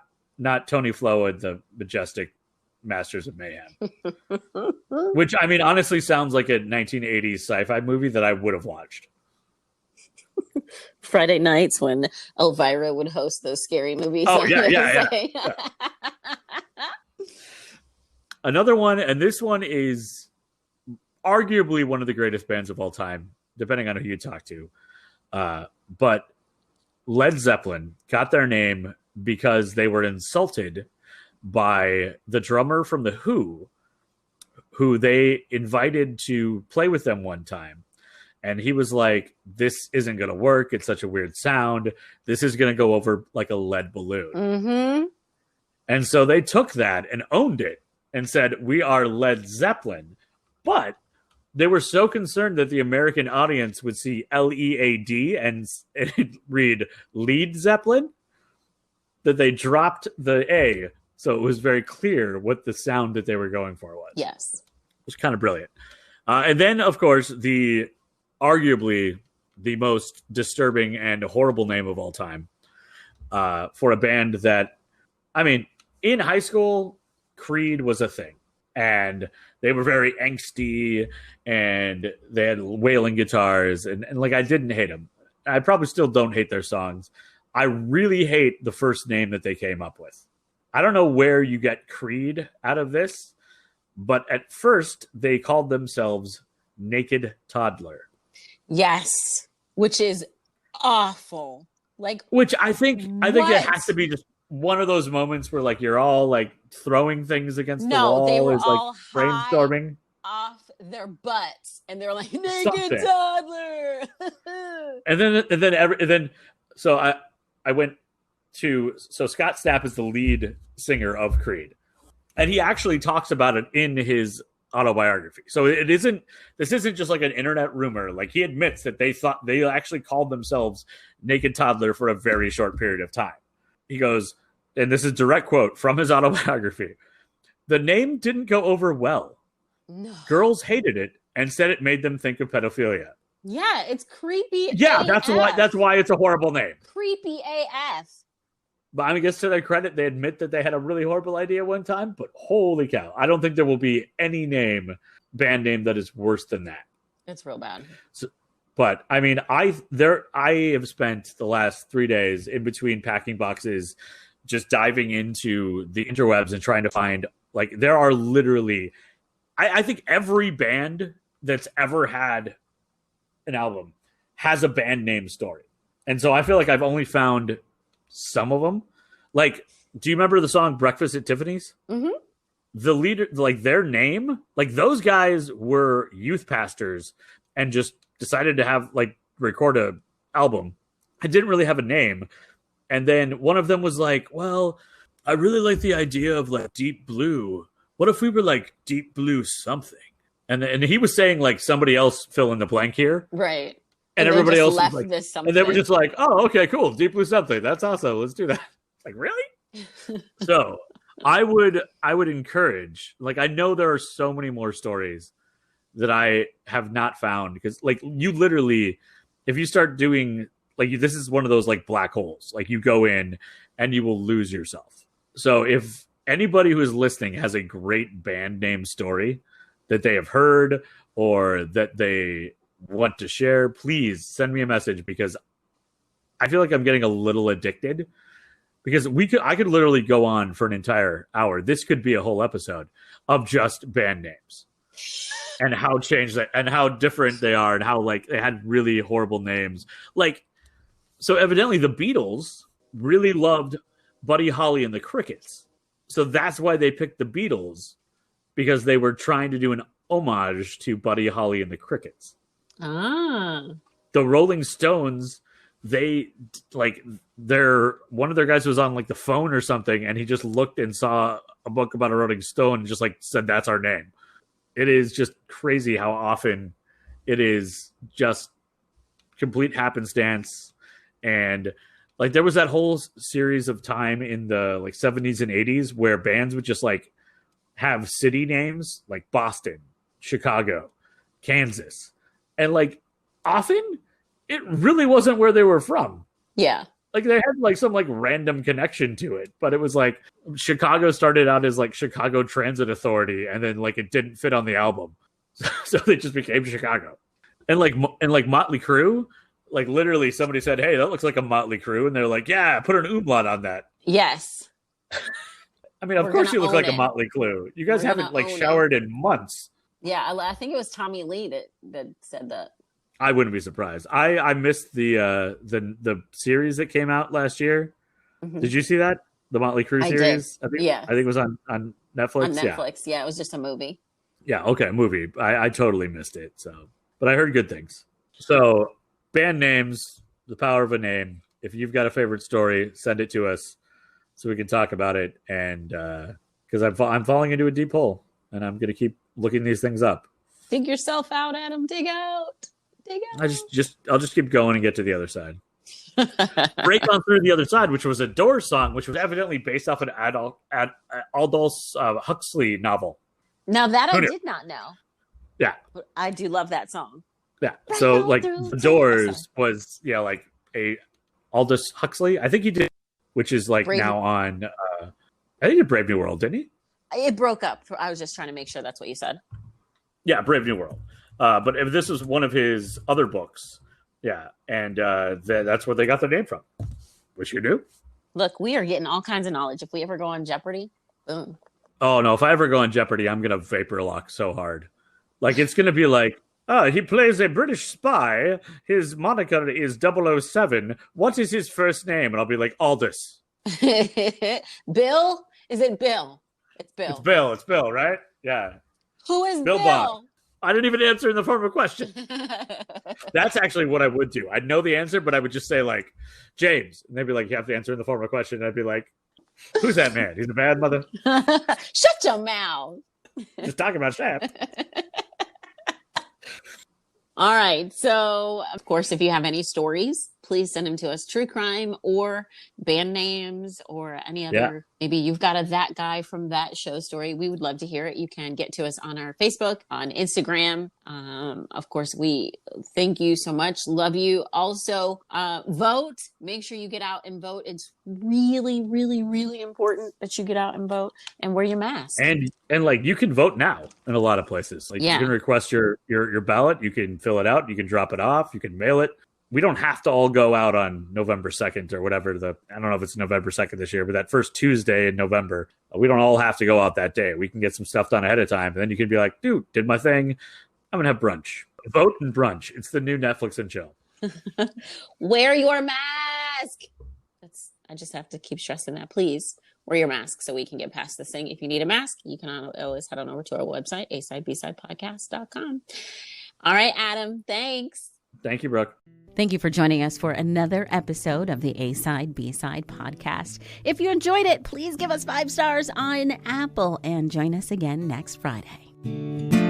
S1: Tony Flo and the Majestic Masters of Mayhem. Which, I mean, honestly sounds like a 1980s sci-fi movie that I would have watched.
S2: Friday nights when Elvira would host those scary movies.
S1: Oh, yeah. Another one, and this one is arguably one of the greatest bands of all time, depending on who you talk to. But Led Zeppelin got their name because they were insulted by the drummer from The Who, who they invited to play with them one time. And he was like, this isn't going to work. It's such a weird sound. This is going to go over like a lead balloon.
S2: Mm-hmm.
S1: And so they took that and owned it and said, we are Led Zeppelin. But they were so concerned that the American audience would see L-E-A-D and read Lead Zeppelin that they dropped the A. So it was very clear what the sound that they were going for was.
S2: Yes.
S1: It was kind of brilliant. And then, of course, arguably the most disturbing and horrible name of all time for a band that, I mean, in high school, Creed was a thing. And they were very angsty, and they had wailing guitars, and like I didn't hate them. I probably still don't hate their songs. I really hate the first name that they came up with. I don't know where you get Creed out of this, but at first they called themselves Naked Toddler.
S2: Yes, which is awful.
S1: Which I think it has to be just one of those moments where like you're all like throwing things against the wall.
S2: They were
S1: is
S2: all
S1: like brainstorming
S2: off their butts, and they're like Naked Toddler.
S1: and then so I went to Scott Stapp is the lead singer of Creed, and he actually talks about it in his autobiography. So this isn't just like an internet rumor. Like he admits that they actually called themselves Naked Toddler for a very short period of time. He goes, and this is a direct quote from his autobiography, the name didn't go over well.
S2: No.
S1: Girls hated it and said it made them think of pedophilia.
S2: Yeah, it's creepy.
S1: Yeah,
S2: AF.
S1: that's why it's a horrible name.
S2: Creepy AF.
S1: But I guess to their credit, they admit that they had a really horrible idea one time, but holy cow. I don't think there will be any band name that is worse than that.
S2: It's real bad.
S1: So, but I mean, I have spent the last 3 days in between packing boxes, just diving into the interwebs and trying to find, like, there are literally, I think every band that's ever had an album has a band name story. And so I feel like I've only found some of them. Like, do you remember the song Breakfast at Tiffany's?
S2: Mm-hmm.
S1: The leader, like their name, like those guys were youth pastors and just decided to have record a album. I didn't really have a name. And then one of them was like, well, I really like the idea of like Deep Blue. What if we were like Deep Blue something? And he was saying like somebody else fill in the blank here.
S2: Right.
S1: And everybody else
S2: left
S1: was like,
S2: this something.
S1: And they were just like, oh, okay, cool. Deep Blue something. That's awesome. Let's do that. Like, really? So I would encourage, like, I know there are so many more stories that I have not found because, like, you literally, if you start doing, like, this is one of those, like, black holes. Like, you go in and you will lose yourself. So if anybody who is listening has a great band name story that they have heard or that they want to share, please send me a message, because I feel like I'm getting a little addicted, because I could literally go on for an entire hour. This could be a whole episode of just band names and how changed that and how different they are and how like they had really horrible names. Like, so evidently the Beatles really loved Buddy Holly and the Crickets. So that's why they picked the Beatles, because they were trying to do an homage to Buddy Holly and the Crickets.
S2: Ah.
S1: The Rolling Stones, they like one of their guys was on like the phone or something, and he just looked and saw a book about a Rolling Stone and just like said, that's our name. It is just crazy how often it is just complete happenstance. And like there was that whole series of time in the like 70s and 80s where bands would just like have city names like Boston, Chicago, Kansas. And like often it really wasn't where they were from.
S2: Yeah.
S1: Like they had like some like random connection to it, but it was like Chicago started out as like Chicago Transit Authority, and then like it didn't fit on the album. So they just became Chicago. And like Motley Crue, like literally somebody said, "Hey, that looks like a Motley Crue." And they're like, "Yeah, put an umlaut on that."
S2: Yes.
S1: I mean, of course you look like a Motley Crue. You guys haven't like showered in months.
S2: Yeah, I think it was Tommy Lee that said that.
S1: I wouldn't be surprised. I missed the series that came out last year. Mm-hmm. Did you see that? The Motley Crue series?
S2: I did.
S1: I think it was on Netflix.
S2: On Netflix, yeah. It was just a movie.
S1: Yeah, okay, movie. I totally missed it. So, but I heard good things. So, band names, the power of a name. If you've got a favorite story, send it to us so we can talk about it. And because I'm falling into a deep hole, and I'm going to keep looking these things up.
S2: Dig yourself out, Adam. Dig out.
S1: I'll just keep going and get to the other side. Break on through the other side, which was a Doors song, which was evidently based off an Aldous Huxley novel.
S2: Now that I did not know.
S1: Yeah,
S2: but I do love that song.
S1: Yeah, so like the Doors was like a Aldous Huxley. I think he did, which is like now on. I think he did Brave New World, didn't he?
S2: It broke up. I was just trying to make sure that's what you said.
S1: Yeah, Brave New World. But if this was one of his other books, and that's where they got their name from, which you knew.
S2: Look, we are getting all kinds of knowledge. If we ever go on Jeopardy, boom.
S1: Oh no! If I ever go on Jeopardy, I'm gonna vapor lock so hard, like it's gonna be like, he plays a British spy. His moniker is 007. What is his first name? And I'll be like, Aldous.
S2: Bill? Is it Bill? It's Bill.
S1: It's Bill, right? Yeah.
S2: Who is Bill?
S1: Bond. I didn't even answer in the form of a question. That's actually what I would do. I'd know the answer, but I would just say like, James. And they'd be like, you have to answer in the form of a question. And I'd be like, who's that man? He's a bad mother.
S2: Shut your mouth.
S1: Just talking about Shaft.
S2: All right. So, of course, if you have any stories, please send them to us. True crime or band names or any other. Yeah. Maybe you've got a that guy from that show story. We would love to hear it. You can get to us on our Facebook, on Instagram. Of course, we thank you so much. Love you. Also, vote. Make sure you get out and vote. It's really, really, really important that you get out and vote and wear your mask.
S1: And like you can vote now in a lot of places. Like you can request your ballot. You can fill it out. You can drop it off. You can mail it. We don't have to all go out on November 2nd or whatever I don't know if it's November 2nd this year, but that first Tuesday in November, we don't all have to go out that day. We can get some stuff done ahead of time. And then you can be like, dude, did my thing. I'm going to have brunch. Vote and brunch. It's the new Netflix and chill.
S2: Wear your mask. I just have to keep stressing that. Please wear your mask so we can get past this thing. If you need a mask, you can always head on over to our website, asidebsidepodcast.com. All right, Adam. Thanks.
S1: Thank you, Brooke.
S3: Thank you for joining us for another episode of the A-Side, B-Side podcast. If you enjoyed it, please give us 5 stars on Apple and join us again next Friday.